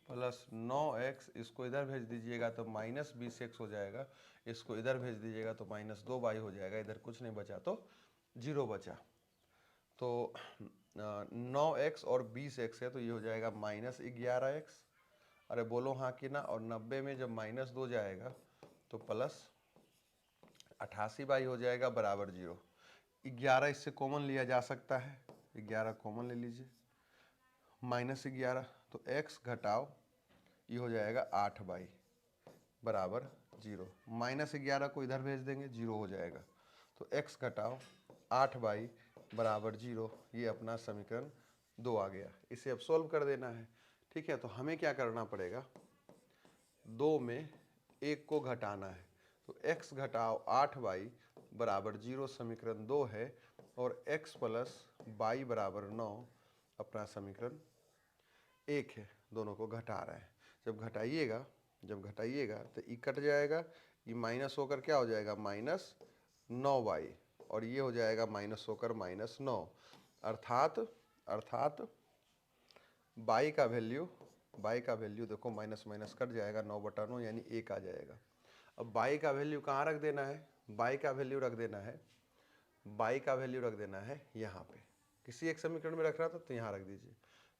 [SPEAKER 1] प्लस 9x, इसको इधर भेज दीजिएगा तो माइनस 20x हो जाएगा, इसको इधर भेज दीजिएगा तो माइनस 2y हो जाएगा, इधर कुछ नहीं बचा तो 0 बचा। तो 9x और 20x है तो ये हो जाएगा माइनस 11x। अरे बोलो हाँ कि ना। और 90 में जब माइनस 2 जाएगा तो प्लस 88y हो जाएगा बराबर 0। 11 इससे कॉमन लिया जा सकता है, 11 कॉमन ले लीजिए, माइनस 11 तो x घटाओ ये हो जाएगा 8y बराबर 0। माइनस 11 को इधर भेज देंगे 0 हो जाएगा, तो x घटाओ 8y बराबर 0। ये अपना समीकरण 2 आ गया। इसे अब सॉल्व कर देना है। ठीक है, तो हमें क्या करना पड़ेगा, 2 में 1 को घटाना है, तो x घटाओ 8y बराबर 0 समीकरण 2 है, और x प्लस y बराबर 9 अपना समीकरण 1 है। दोनों को घटा रहे हैं। जब घटाइएगा तो ये कट जाएगा, ये माइनस होकर क्या हो जाएगा, माइनस 9y, और ये हो जाएगा माइनस होकर माइनस 9। अर्थात y का वैल्यू देखो माइनस माइनस कट जाएगा, 9/9 यानी 1 आ जाएगा। अब y का वैल्यू कहाँ रख देना है, y का वैल्यू रख देना है यहाँ पे। किसी एक समीकरण में रख रहा था तो यहाँ रख दीजिए।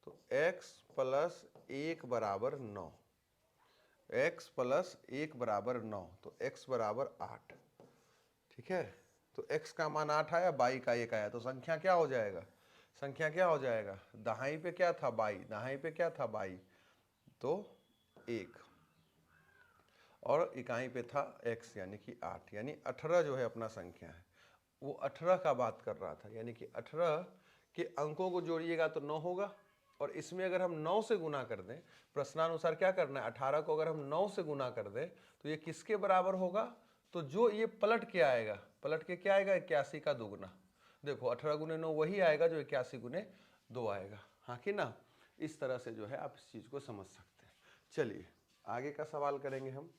[SPEAKER 1] तो x प्लस 1 बराबर 9, x प्लस 1 बराबर 9, तो x बराबर 8। ठीक है, तो x का मान 8 आया, y का 1 आया, तो संख्या क्या हो जाएगा, दहाई पे क्या था y, तो 1, और इकाई पे था x यानी कि 8, यानी 18 जो है अपना संख्या है। वो 18 का बात कर रहा था, यानी कि 18 के अंकों को जोड़िएगा तो 9 होगा, और इसमें अगर हम 9 से गुना कर दें, प्रश्नानुसार क्या करना है, 18 को अगर हम 9 से गुना कर दें तो ये किसके बराबर होगा, तो जो ये पलट के क्या आएगा 81 का दुगना। देखो 18 गुने 9 वही आएगा जो 81 गुने 2 आएगा, हाँ कि ना। इस तरह से जो है आप इस चीज़ को समझ सकते हैं। चलिए आगे का सवाल करेंगे हम।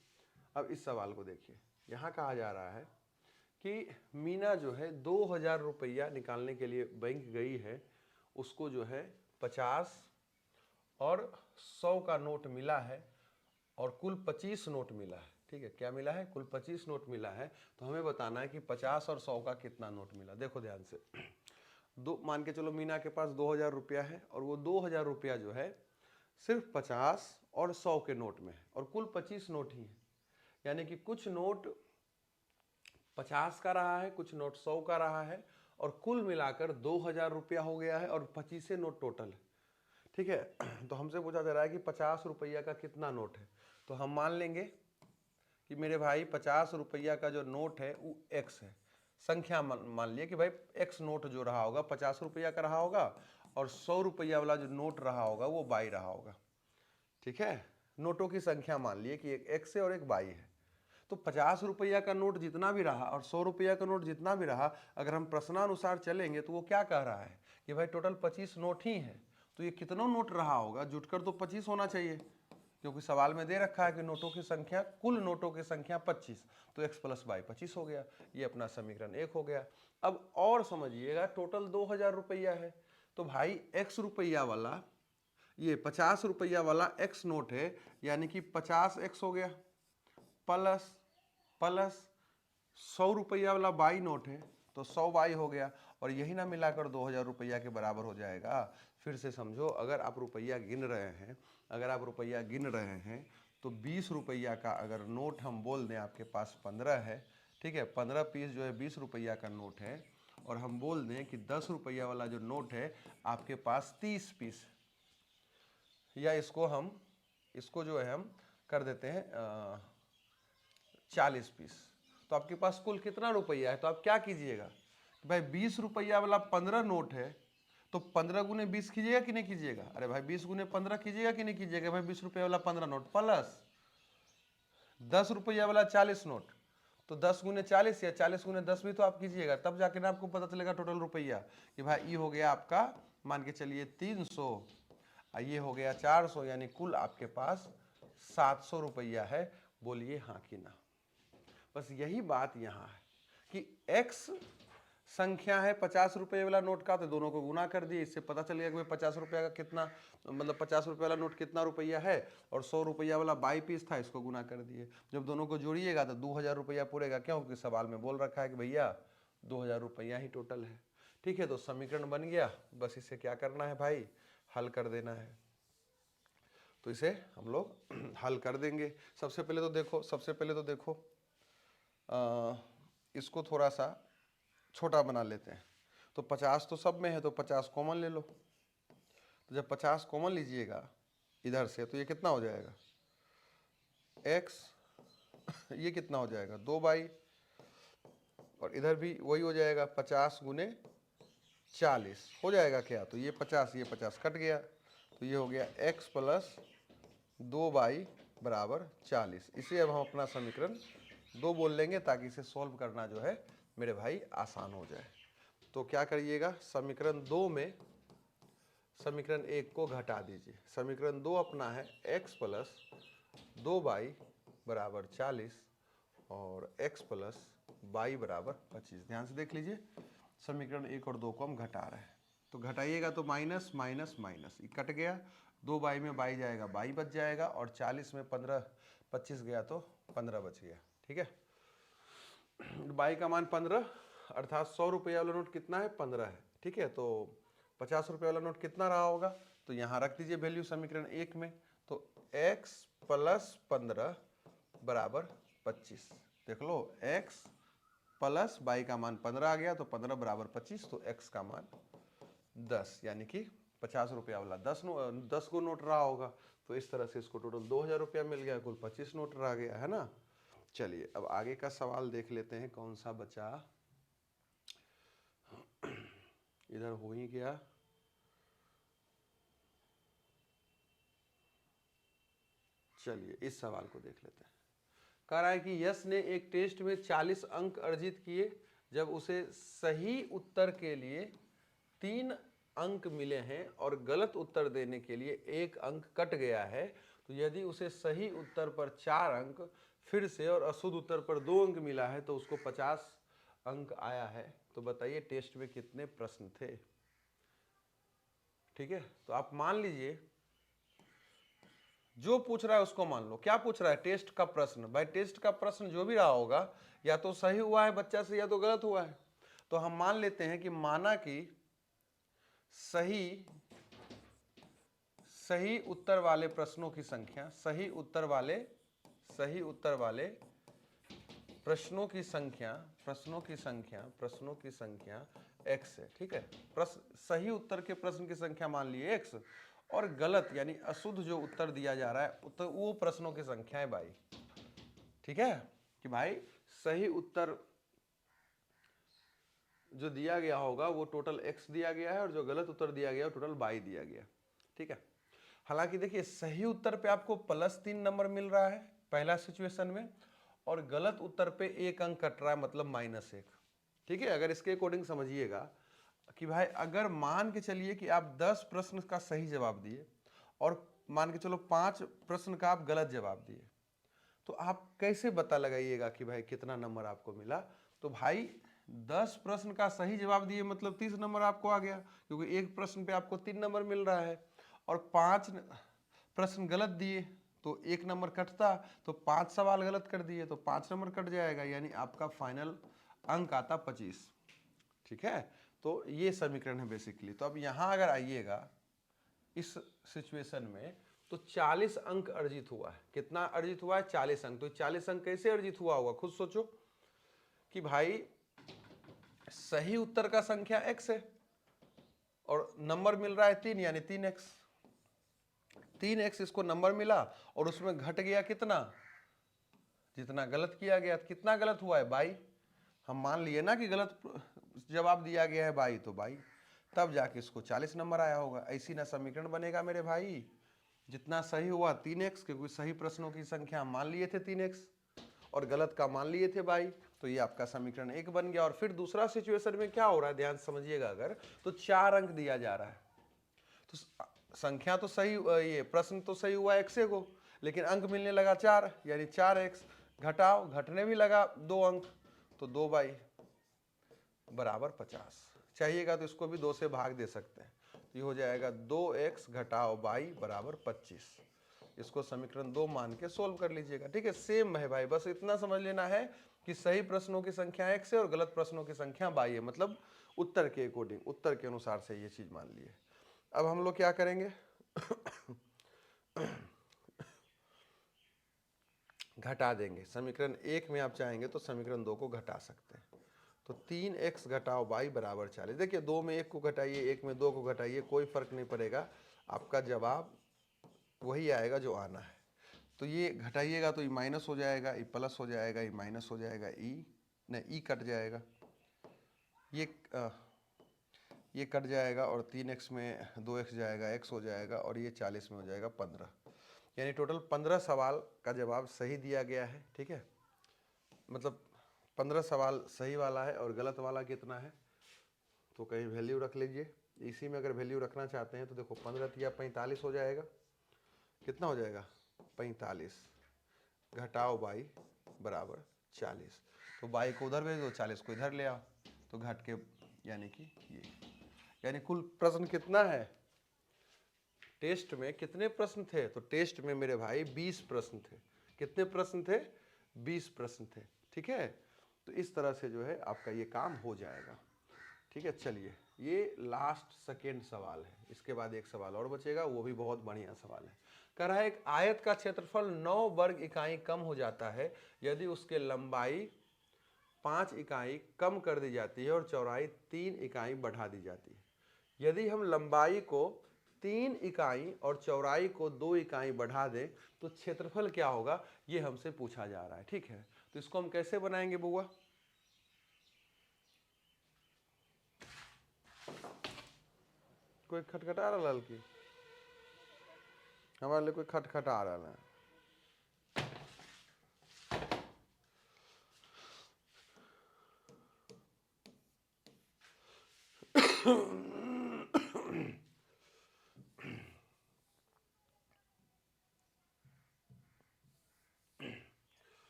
[SPEAKER 1] अब इस सवाल को देखिए, यहाँ कहा जा रहा है कि मीना जो है 2000 रुपया निकालने के लिए बैंक गई है, उसको जो है 50 और 100 का नोट मिला है और कुल 25 नोट मिला है। ठीक है, क्या मिला है, कुल 25 नोट मिला है। तो हमें बताना है कि 50 और 100 का कितना नोट मिला। देखो ध्यान से, मान के चलो मीना के पास 2000 रुपया है और वो 2000 रुपया जो है सिर्फ 50 और 100 के नोट में है और कुल 25 नोट ही है, यानी कि कुछ नोट 50 का रहा है, कुछ नोट 100 का रहा है, और कुल मिलाकर 2000 रुपया हो गया है और 25 नोट टोटल है। ठीक है, तो हमसे पूछा जा रहा है कि 50 रुपया का कितना नोट है। तो हम मान लेंगे कि मेरे भाई 50 रुपया का जो नोट है वो x है, संख्या मान लिए कि भाई एक्स नोट जो रहा होगा 50 रुपया का रहा होगा और 100 रुपया वाला जो नोट रहा होगा वो बाई रहा होगा। ठीक है, नोटों की संख्या मान लिए कि एक एक्स है और एक बाई है। तो 50 रुपया का नोट जितना भी रहा और 100 रुपया का नोट जितना भी रहा, अगर हम प्रश्नानुसार चलेंगे तो वो क्या कह रहा है कि भाई टोटल 25 नोट ही है। तो ये कितना नोट रहा होगा, जुटकर तो 25 होना चाहिए, क्योंकि सवाल में दे रखा है कि नोटों की संख्या, कुल नोटों की संख्या 25, तो x प्लस बाई 25 हो गया। ये अपना समीकरण 1 हो गया। अब और समझिएगा, टोटल 2000 रुपया है, तो भाई x रुपया वाला, ये 50 रुपया वाला x नोट है, यानी कि 50x हो गया, प्लस प्लस 100 रुपया वाला बाई नोट है तो 100 बाई हो गया, और यही ना मिलाकर 2000 रुपया के बराबर हो जाएगा। फिर से समझो, अगर आप रुपया गिन रहे हैं, अगर आप रुपया गिन रहे हैं तो 20 रुपया का अगर नोट हम बोल दें आपके पास 15 है, ठीक है, 15 पीस जो है 20 रुपया का नोट है, और हम बोल दें कि 10 रुपया वाला जो नोट है आपके पास 30 पीस, या इसको जो है हम कर देते हैं 40 पीस, तो आपके पास कुल कितना रुपया है। तो आप क्या कीजिएगा, भाई 20 रुपया वाला 15 नोट है, तो 15 गुने 20 कीजिएगा कि नहीं कीजिएगा, अरे भाई 20 गुने 15 कीजिएगा कि नहीं कीजिएगा, भाई 20 रुपया वाला 15 नोट प्लस 10 रुपया वाला 40 नोट, तो 10 गुने 40 या 40 गुने 10 भी तो आप कीजिएगा, तब जाके ना आपको पता चलेगा टोटल रुपया कि भाई ये हो गया आपका, मान के चलिए 300, ये हो गया 400, यानी कुल आपके पास 700 रुपया है। बोलिए हाँ कि ना। बस यही बात यहाँ है कि x संख्या है 50 रुपये वाला नोट का, तो दोनों को गुना कर दिए, इससे पता चल गया कि 50 रुपया का कितना, मतलब 50 रुपये वाला नोट कितना रुपया है, और 100 रुपया वाला बाई पीस था, इसको गुना कर दिए। जब दोनों को जोड़िएगा तो 2000 रुपया पूरेगा, क्यों, क्योंकि सवाल में बोल रखा है कि भैया 2000 रुपया ही टोटल है। ठीक है, तो समीकरण बन गया, बस इसे क्या करना है भाई, हल कर देना है। तो इसे हम लोग हल कर देंगे। सबसे पहले तो देखो इसको थोड़ा सा छोटा बना लेते हैं। तो 50 तो सब में है, तो 50 कॉमन ले लो। तो जब 50 कॉमन लीजिएगा इधर से, तो ये कितना हो जाएगा x, ये कितना हो जाएगा 2 बाई, और इधर भी वही हो जाएगा 50 गुने 40 हो जाएगा क्या, तो ये 50 कट गया, तो ये हो गया x प्लस 2 बाई बराबर 40। इसे अब हम अपना समीकरण 2 बोल लेंगे, ताकि इसे सॉल्व करना जो है मेरे भाई आसान हो जाए। तो क्या करिएगा, समीकरण 2 में समीकरण 1 को घटा दीजिए। समीकरण 2 अपना है x प्लस 2 बाई बराबर 40 और x प्लस बाई बराबर 25। ध्यान से देख लीजिए, समीकरण 1 और 2 को हम घटा रहे हैं, तो घटाइएगा तो माइनस माइनस माइनस, ये कट गया, 2 बाई में बाई जाएगा, बाई बच जाएगा, और 40 में 25 गया तो 15 बच गया। ठीक है, बाई का मान 15, अर्थात 100 रुपया वाला नोट कितना है 15 है। ठीक है, तो 50 रुपये वाला नोट कितना रहा होगा, तो यहाँ रख दीजिए वैल्यू समीकरण 1 में, तो x प्लस 15 बराबर 25। देख लो, x प्लस बाई का मान 15 आ गया, तो 15 बराबर 25, तो x का मान 10, यानी कि 50 रुपया वाला 10 को नोट रहा होगा। तो इस तरह से इसको टोटल 2000 रुपया मिल गया, कुल 25 नोट रह गया है ना। चलिए अब आगे का सवाल देख लेते हैं, कौन सा बचा, इधर हो ही गया। चलिए इस सवाल को देख लेते हैं। कह रहा है कि यश ने एक टेस्ट में 40 अंक अर्जित किए, जब उसे सही उत्तर के लिए 3 अंक मिले हैं और गलत उत्तर देने के लिए 1 अंक कट गया है, तो यदि उसे सही उत्तर पर 4 अंक फिर से और अशुद्ध उत्तर पर 2 अंक मिला है, तो उसको 50 अंक आया है। तो बताइए टेस्ट में कितने प्रश्न थे। ठीक है, तो आप मान लीजिए जो पूछ रहा है उसको मान लो। क्या पूछ रहा है, टेस्ट का प्रश्न। भाई टेस्ट का प्रश्न जो भी रहा होगा, या तो सही हुआ है बच्चा से, या तो गलत हुआ है। तो हम मान लेते हैं कि माना कि सही उत्तर वाले प्रश्नों की संख्या, सही उत्तर वाले प्रश्नों की संख्या x है। ठीक है, सही उत्तर के प्रश्न की संख्या मान लिए x, और गलत यानी अशुद्ध जो उत्तर दिया जा रहा है वो प्रश्नों की संख्या है बाई। ठीक है, कि भाई सही उत्तर जो दिया गया होगा वो टोटल x दिया गया है और जो गलत उत्तर दिया गया टोटल y दिया गया। ठीक है, हालांकि देखिए सही उत्तर पे आपको +3 नंबर मिल रहा है पहला सिचुएशन में, और गलत उत्तर पे 1 अंक कट रहा है, मतलब -1। ठीक है, अगर इसके अकॉर्डिंग समझिएगा कि भाई अगर मान के चलिए कि आप 10 प्रश्न का सही जवाब दिए और मान के चलो 5 प्रश्न का आप गलत जवाब दिए, तो आप कैसे पता लगाइएगा कि भाई कितना नंबर आपको मिला। तो भाई 10 प्रश्न का सही जवाब दिए मतलब 30 नंबर आपको आ गया, क्योंकि एक प्रश्न पे आपको 3 नंबर मिल रहा है, और 5 प्रश्न गलत दिए तो 1 नंबर कटता, तो 5 सवाल गलत कर दिए तो 5 नंबर कट जाएगा, यानी आपका फाइनल अंक आता 25। ठीक है, तो ये समीकरण है बेसिकली। तो अब यहाँ अगर आइएगा इस सिचुएशन में, तो 40 अंक अर्जित हुआ है। कितना अर्जित हुआ है? 40 अंक। तो 40 अंक कैसे अर्जित हुआ होगा, खुद सोचो कि भाई सही उत्तर का संख्या x है और नंबर मिल रहा है 3, यानी 3x। 3x इसको नंबर मिला और उसमें घट गया कितना, जितना गलत किया गया। कितना गलत हुआ है? 22। हम मान लिए ना कि गलत जवाब दिया गया है 22, तो 22, तब जाके इसको 40 नंबर आया होगा। ऐसी ना समीकरण बनेगा मेरे भाई। जितना सही हुआ 3x, क्योंकि सही प्रश्नों की संख्या मान लिए थे 3x और गलत का मान लिए थे 22, तो ये आपका समीकरण 1 बन गया। और फिर दूसरा सिचुएशन में क्या हो रहा है, ध्यान समझिएगा। अगर तो 4 अंक दिया जा रहा है, तो संख्या तो सही, ये प्रश्न तो सही हुआ x को, लेकिन अंक मिलने लगा 4, यानी 4x। घटाओ, घटने भी लगा 2 अंक, तो 2y बराबर 50। चाहिएगा तो इसको भी 2 से भाग दे सकते हैं, तो ये हो जाएगा 2x घटाओ y बराबर 25। इसको समीकरण 2 मान के सोल्व कर लीजिएगा। ठीक है, सेम है भाई, बस इतना समझ लेना है कि सही प्रश्नों की संख्या x है और गलत प्रश्नों की संख्या y है, मतलब उत्तर के अकॉर्डिंग, उत्तर के अनुसार से ये चीज मान लिए। अब हम लोग क्या करेंगे घटा देंगे। समीकरण 1 में आप चाहेंगे तो समीकरण 2 को घटा सकते हैं। तो 3x घटाओ y बराबर 40। देखिए 2 में 1 को घटाइए, 1 में 2 को घटाइए, कोई फर्क नहीं पड़ेगा, आपका जवाब वही आएगा जो आना है। तो ये घटाइएगा तो ये माइनस हो जाएगा, ये प्लस हो जाएगा, ये माइनस हो जाएगा, ई कट जाएगा, ये कट जाएगा, और 3x में 2x जाएगा, x हो जाएगा, और ये 40 में हो जाएगा 15। यानी टोटल 15 सवाल का जवाब सही दिया गया है। ठीक है, मतलब 15 सवाल सही वाला है और गलत वाला कितना है, तो कहीं वैल्यू रख लीजिए। इसी में अगर वैल्यू रखना चाहते हैं तो देखो 15 या 45 हो जाएगा। कितना हो जाएगा? 45 घटाओ y बराबर 40। तो y को उधर भेज दो, 40 को इधर ले आओ, तो घट के यानी कि ये, यानी कुल प्रश्न कितना है, टेस्ट में कितने प्रश्न थे? तो टेस्ट में मेरे भाई 20 प्रश्न थे। कितने प्रश्न थे? 20 प्रश्न थे। ठीक है, तो इस तरह से जो है आपका ये काम हो जाएगा। ठीक है, चलिए ये लास्ट सेकेंड सवाल है, इसके बाद एक सवाल और बचेगा, वो भी बहुत बढ़िया सवाल है। कह रहा है एक आयत का क्षेत्रफल 9 वर्ग इकाई कम हो जाता है यदि उसके लंबाई 5 इकाई कम कर दी जाती है और चौड़ाई 3 इकाई बढ़ा दी जाती है। यदि हम लंबाई को 3 इकाई और चौड़ाई को 2 इकाई बढ़ा दें तो क्षेत्रफल क्या होगा, ये हमसे पूछा जा रहा है। ठीक है, तो इसको हम कैसे बनाएंगे बुआ? कोई खटखटा रहा लड़की, हमारे लिए कोई खटखटा रहा है।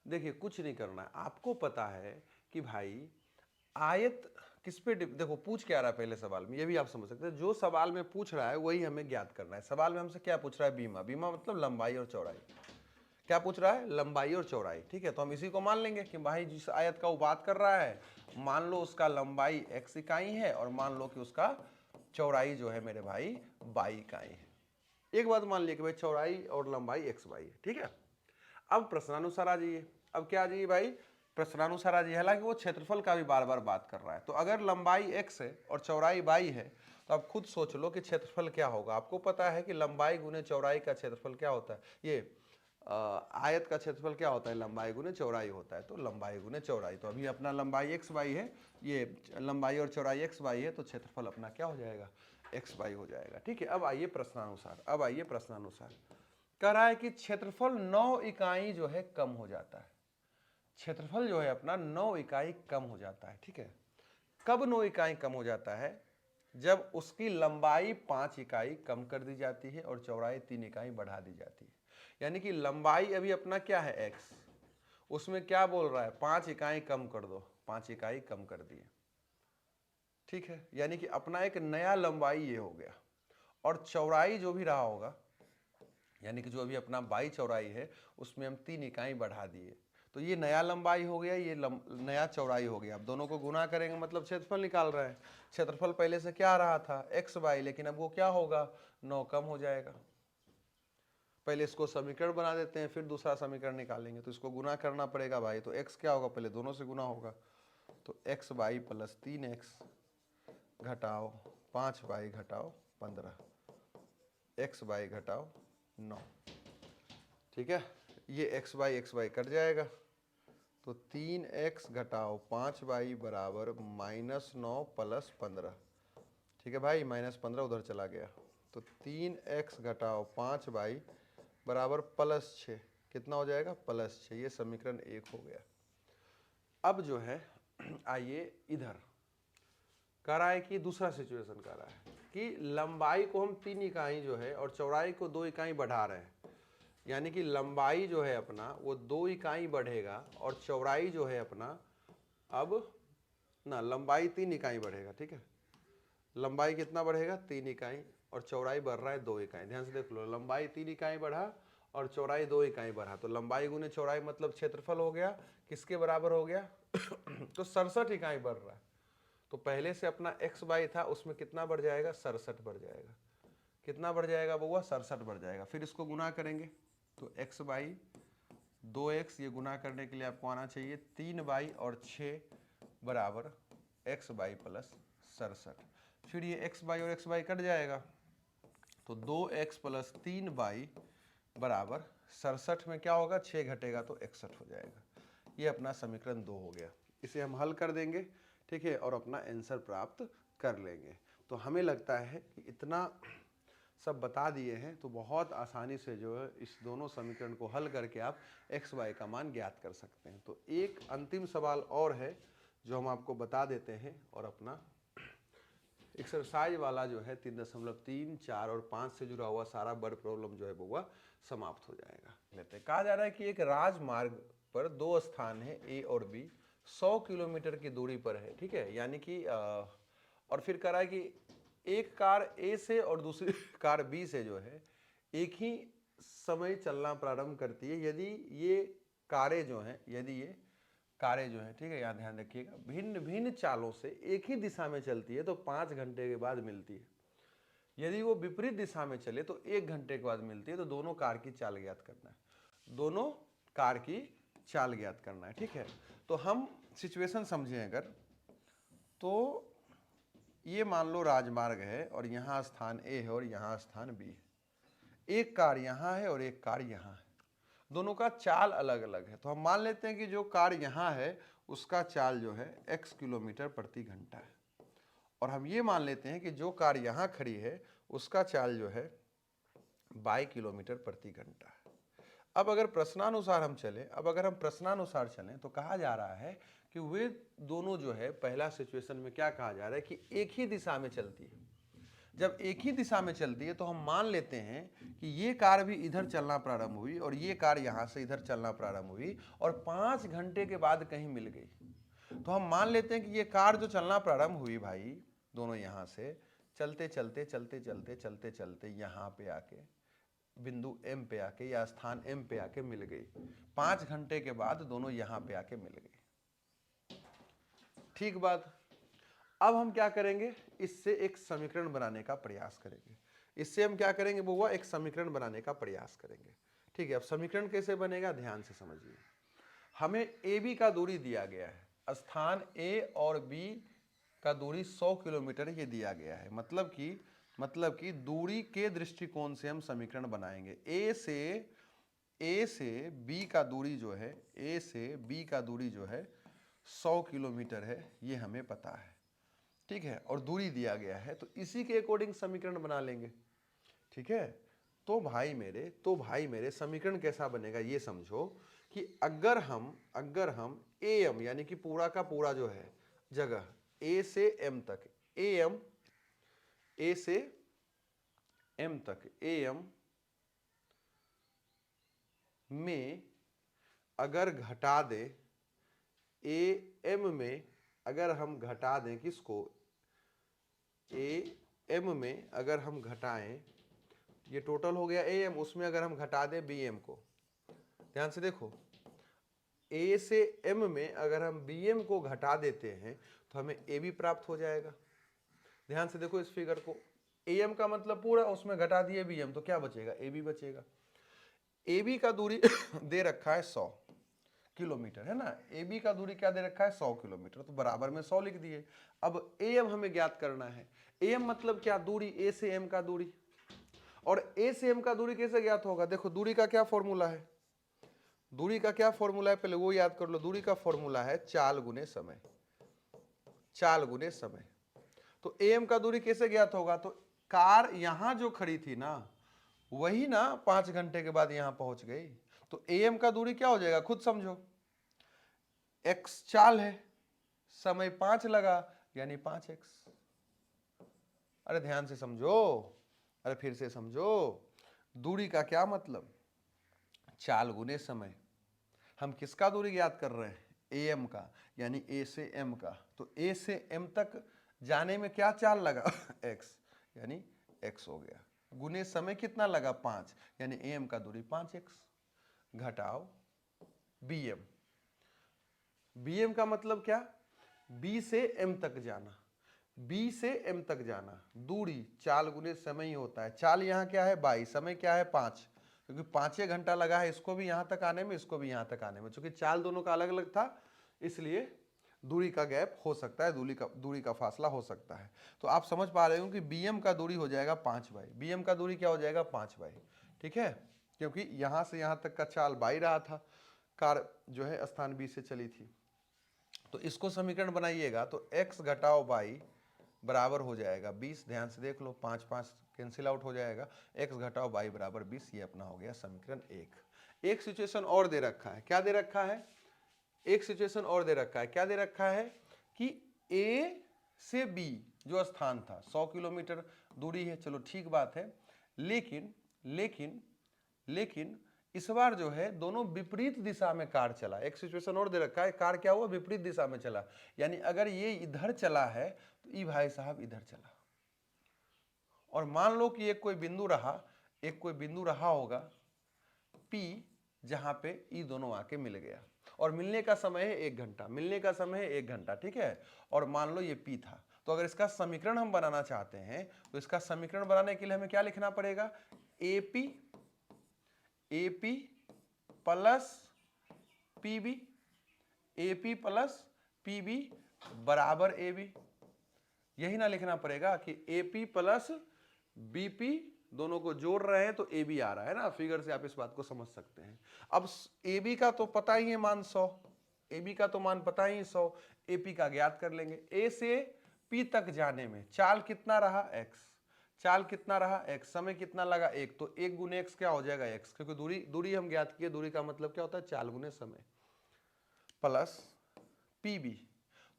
[SPEAKER 1] देखिए कुछ नहीं करना है, आपको पता है कि भाई आयत किस पे देखो पूछ क्या रहा है पहले सवाल में, ये भी आप समझ सकते हैं। जो सवाल में पूछ रहा है वही हमें ज्ञात करना है। सवाल में हमसे क्या पूछ रहा है? बीमा। बीमा मतलब लंबाई और चौड़ाई। क्या पूछ रहा है? लंबाई और चौड़ाई। ठीक है, तो हम इसी को मान लेंगे कि भाई जिस आयत का वो बात कर रहा है, मान लो उसका लंबाई x इकाई है और मान लो कि उसका चौड़ाई जो है मेरे भाई y इकाई है। एक बात मान लिया कि भाई चौड़ाई और लंबाई xy है। ठीक है, अब प्रश्नानुसार आ जाइए। अब क्या आ जाइए भाई? प्रश्नानुसार आ जाइए। हालांकि वो क्षेत्रफल का भी बार बार बात कर रहा है, तो अगर लंबाई x है और चौड़ाई y है तो आप खुद सोच लो कि क्षेत्रफल क्या होगा। आपको पता है कि लंबाई गुने चौड़ाई का क्षेत्रफल क्या होता है, ये आयत का क्षेत्रफल क्या होता है, लंबाई गुने चौड़ाई होता है, तो लंबाई गुने चौड़ाई। तो अभी अपना लंबाई एक्स वाई है, ये लंबाई और चौड़ाई एक्स वाई है, तो क्षेत्रफल अपना क्या हो जाएगा, एक्स वाई हो जाएगा। ठीक है, अब आइए प्रश्नानुसार कह रहा है कि क्षेत्रफल 9 इकाई जो है कम हो जाता है। क्षेत्रफल जो है अपना 9 इकाई कम हो जाता है। ठीक है, कब 9 इकाई कम हो जाता है, जब उसकी लंबाई 5 इकाई कम कर दी जाती है और चौड़ाई 3 इकाई बढ़ा दी जाती है। यानी कि लंबाई अभी अपना क्या है x, उसमें क्या बोल रहा है 5 इकाई कम कर दो, 5 इकाई कम कर दिए। ठीक है, यानी कि अपना एक नया लंबाई ये हो गया, और चौड़ाई जो भी रहा होगा, यानी कि जो अभी अपना बाई चौड़ाई है उसमें हम 3 इकाई बढ़ा दिए, तो ये नया लंबाई हो गया, ये नया चौड़ाई हो गया। अब दोनों को गुना करेंगे मतलब क्षेत्रफल निकाल रहे हैं। क्षेत्रफल पहले से क्या रहा था एक्स वाई, लेकिन अब वो क्या होगा 9 कम हो जाएगा। पहले इसको समीकरण बना देते हैं, फिर दूसरा समीकरण निकालेंगे, तो इसको गुना करना पड़ेगा भाई। तो x क्या होगा, पहले दोनों से गुना होगा, तो एक्स वाई प्लस 3x घटाओ 5y घटाओ 15, एक्स वाई घटाओ 9। ठीक है, ये एक्स वाई कट जाएगा, तो 3x घटाओ 5y बराबर -9 प्लस 15। ठीक है भाई, -15 उधर चला गया, तो 3x घटाओ 5y बराबर +6, कितना हो जाएगा +6। ये समीकरण 1 हो गया। अब जो है आइए इधर कह रहा है कि दूसरा सिचुएशन कह रहा है कि लंबाई को हम 3 इकाई जो है और चौड़ाई को 2 इकाई बढ़ा रहे हैं। यानी कि लंबाई जो है अपना वो 2 इकाई बढ़ेगा और चौड़ाई जो है अपना अब ना लंबाई 3 इकाई बढ़ेगा। ठीक है, लंबाई कितना बढ़ेगा 3 इकाई और चौड़ाई बढ़ रहा है 2 इकाई। ध्यान से देख लो, लंबाई 3 इकाई बढ़ा और चौड़ाई 2 इकाई बढ़ा, तो लंबाई गुने चौड़ाई मतलब क्षेत्रफल हो गया किसके बराबर हो गया तो 67 इकाई बढ़ रहा है। तो पहले से अपना एक्स वाई था उसमें कितना बढ़ जाएगा 67 बढ़ जाएगा। कितना बढ़ जाएगा बउआ 67 बढ़ जाएगा। फिर इसको गुना करेंगे तो एक्स वाई 2x, ये गुना करने के लिए आपको आना चाहिए 3y और 6 बराबर एक्स वाई प्लस 67। फिर ये एक्स वाई और एक्स वाई कट जाएगा, तो 2x प्लस 3y बराबर 67 में क्या होगा 6 घटेगा तो 61 हो जाएगा। ये अपना समीकरण 2 हो गया। इसे हम हल कर देंगे, ठीक है, और अपना आंसर प्राप्त कर लेंगे। तो हमें लगता है कि इतना सब बता दिए हैं, तो बहुत आसानी से जो है इस दोनों समीकरण को हल करके आप एक्स वाई का मान ज्ञात कर सकते हैं। तो एक अंतिम सवाल और है जो हम आपको बता देते हैं, और अपना एक्सरसाइज वाला जो है 3.3, 4 और 5 से जुड़ा हुआ सारा वर्ड प्रॉब्लम जो है वो समाप्त हो जाएगा। लेते हैं, कहा जा रहा है कि एक राजमार्ग पर 2 स्थान है ए और बी, 100 किलोमीटर की दूरी पर है। ठीक है, यानी कि और फिर कह रहा है कि एक कार ए से और दूसरी कार बी से जो है एक ही समय चलना प्रारंभ करती है। यदि ये कारें जो हैं ठीक है, यहाँ ध्यान रखिएगा, भिन्न भिन्न चालों से एक ही दिशा में चलती है तो 5 घंटे के बाद मिलती है। यदि वो विपरीत दिशा में चले तो 1 घंटे के बाद मिलती है। तो दोनों कार की चाल ज्ञात करना है, दोनों कार की चाल ज्ञात करना है। ठीक है, तो हम सिचुएशन समझें अगर, तो ये मान लो राजमार्ग है और यहाँ स्थान ए है और यहाँ स्थान बी है। एक कार यहाँ है और एक कार यहाँ है, दोनों का चाल अलग अलग है। तो हम मान लेते हैं कि जो कार यहाँ है उसका चाल जो है x किलोमीटर प्रति घंटा है, और हम ये मान लेते हैं कि जो कार यहाँ खड़ी है उसका चाल जो है y किलोमीटर प्रति घंटा है। अब अगर हम प्रश्नानुसार चलें तो कहा जा रहा है कि वे दोनों जो है, पहला सिचुएशन में क्या कहा जा रहा है कि एक ही दिशा में चलती है। जब एक ही दिशा में चलती है तो हम मान लेते हैं कि ये कार भी इधर चलना प्रारंभ हुई और ये कार यहाँ से इधर चलना प्रारंभ हुई और 5 घंटे के बाद कहीं मिल गई। तो हम मान लेते हैं कि ये कार जो चलना प्रारंभ हुई भाई, दोनों यहाँ से चलते चलते चलते चलते चलते चलते यहाँ पे आके बिंदु M पे आके या स्थान M पे आके मिल गई। 5 घंटे के बाद दोनों यहाँ पे आके मिल गई। ठीक बात। अब हम क्या करेंगे, इससे एक समीकरण बनाने का प्रयास करेंगे। इससे हम क्या करेंगे बुआ, एक समीकरण बनाने का प्रयास करेंगे। ठीक है, अब समीकरण कैसे बनेगा ध्यान से समझिए। हमें ए बी का दूरी दिया गया है, स्थान ए और बी का दूरी 100 किलोमीटर ये दिया गया है। मतलब कि दूरी के दृष्टिकोण से हम समीकरण बनाएंगे। ए से ए से बी का दूरी जो है, ए से बी का दूरी जो है 100 किलोमीटर है, ये हमें पता है, ठीक है, और दूरी दिया गया है, तो इसी के अकॉर्डिंग समीकरण बना लेंगे, ठीक है। तो भाई मेरे समीकरण कैसा बनेगा ये समझो कि अगर हम ए एम यानी कि पूरा का पूरा जो है जगह ए से एम तक, ए से एम तक, ए एम में अगर घटा दे, ए एम में अगर हम घटा दें किसको, ए एम में अगर हम घटाएं, ये टोटल हो गया ए एम, उसमें अगर हम घटा दें बी एम को, ध्यान से देखो, ए से एम में अगर हम बी एम को घटा देते हैं तो हमें ए बी प्राप्त हो जाएगा। ध्यान से देखो इस फिगर को, ए एम का मतलब पूरा, उसमें घटा दिए बी एम, तो क्या बचेगा, ए बी बचेगा। ए बी का दूरी दे रखा है 100 किलोमीटर, है ना, ए बी का दूरी क्या दे रखा है 100 किलोमीटर, तो बराबर में 100 लिख दिए। अब ए एम हमें ज्ञात करना है, ए एम मतलब क्या, दूरी, ए से एम का दूरी, और ए से एम का दूरी कैसे ज्ञात होगा, देखो दूरी का क्या फॉर्मूला है, दूरी का क्या फॉर्मूला है, पहले वो याद कर लो। दूरी का फॉर्मूला है चाल गुने समय, चाल गुने समय। तो ए एम का दूरी कैसे ज्ञात होगा, तो कार यहां जो खड़ी थी ना, वही ना 5 घंटे के बाद यहां पहुंच गई, तो ए एम का दूरी क्या हो जाएगा, खुद समझो, एक्स चाल है, समय 5 लगा यानी 5x। अरे ध्यान से समझो, अरे फिर से समझो, दूरी का क्या मतलब, चाल गुने समय। हम किसका दूरी ज्ञात कर रहे हैं, ए एम का, यानी ए से एम का, तो ए से एम तक जाने में क्या चाल लगा x, यानी x हो गया, गुने समय कितना लगा 5, यानी ए एम का दूरी 5x, घटाओ बी एम, बी एम का मतलब क्या, बी से एम तक जाना, बी से एम तक जाना, दूरी चाल गुने समय ही होता है। चाल यहाँ क्या है 22, समय क्या है 5, क्योंकि 5 घंटा लगा है इसको भी यहाँ तक आने में, इसको भी यहाँ तक आने में, क्योंकि चाल दोनों का अलग अलग था, इसलिए दूरी का गैप हो सकता है, दूरी का फासला हो सकता है। तो आप समझ पा रहे हो कि बी एम का दूरी हो जाएगा 5 बी एम का दूरी क्या हो जाएगा 5 ठीक है, क्योंकि यहाँ से यहाँ तक का चाल 22 रहा था, कार जो है स्थान बी से चली थी। तो इसको समीकरण बनाइएगा तो x घटाओ y बराबर हो जाएगा 20, ध्यान से देख लो, 5 5 कैंसिल आउट हो जाएगा, x घटाओ y बराबर 20, ये अपना हो गया समीकरण 1। एक सिचुएशन और दे रखा है, क्या दे रखा है, एक सिचुएशन और दे रखा है, क्या दे रखा है कि a से b जो स्थान था 100 किलोमीटर दूरी है, चलो ठीक बात है, लेकिन लेकिन लेकिन इस बार जो है दोनों विपरीत दिशा में कार चला। एक सिचुएशन और दे रखा है, कार क्या हुआ, विपरीत दिशा में चला, यानी अगर ये इधर चला है तो ये भाई साहब इधर चला, और मान लो कि एक कोई बिंदु रहा होगा P, जहां पे ये दोनों आके मिल गया, और मिलने का समय है 1 घंटा, मिलने का समय है 1 घंटा, ठीक है, और मान लो ये P था। तो अगर इसका समीकरण हम बनाना चाहते हैं तो इसका समीकरण बनाने के लिए हमें क्या लिखना पड़ेगा, AP plus PB, AP plus PB बराबर AB, यही ना लिखना पड़ेगा कि AP प्लस BP दोनों को जोड़ रहे हैं तो AB आ रहा है ना, फिगर से आप इस बात को समझ सकते हैं। अब AB का तो पता ही है मान 100, AB का तो मान पता ही 100, AP का ज्ञात कर लेंगे। A से P तक जाने में चाल कितना रहा x, चाल कितना रहा x, समय कितना लगा 1, तो 1 गुने x क्या हो जाएगा x, क्योंकि दूरी हम ज्ञात किए, दूरी का मतलब क्या होता है चाल गुने समय, प्लस PB,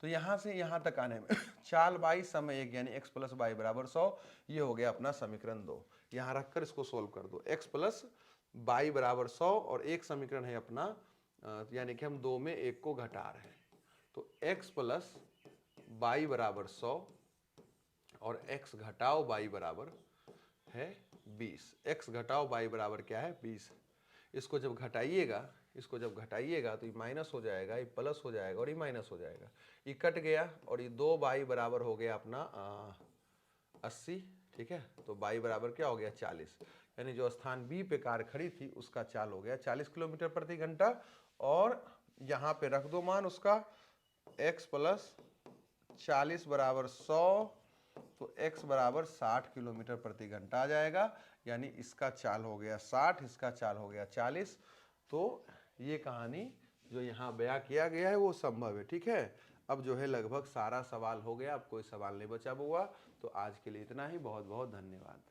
[SPEAKER 1] तो यहां से यहां तक आने में चाल बाई समय 1 यानी x प्लस बाई बराबर 100, ये हो गया अपना समीकरण 2। यहां रखकर इसको सोल्व कर दो, x प्लस बाई बराबर 100, और एक समीकरण है अपना, यानी कि हम 2 में 1 को घटा रहे हैं, तो x प्लस बाई बराबर 100 और x घटाओ बाई बराबर है 20, x घटाओ बाई बराबर क्या है 20। इसको जब घटाइएगा तो ये माइनस हो जाएगा, ये प्लस हो जाएगा और ये माइनस हो जाएगा, ये कट गया, और ये 2 बाई बराबर हो गया अपना 80, ठीक है, तो बाई बराबर क्या हो गया 40, यानी जो स्थान बी पे कार खड़ी थी उसका चाल हो गया 40 किलोमीटर प्रति घंटा, और यहाँ पे रख दो मान उसका, x प्लस 40 बराबर 100, तो x बराबर 60 किलोमीटर प्रति घंटा आ जाएगा। यानी इसका चाल हो गया 60, इसका चाल हो गया 40। तो ये कहानी जो यहाँ बयां किया गया है वो संभव है। ठीक है, अब जो है लगभग सारा सवाल हो गया, अब कोई सवाल नहीं बचा हुआ। तो आज के लिए इतना ही, बहुत बहुत धन्यवाद।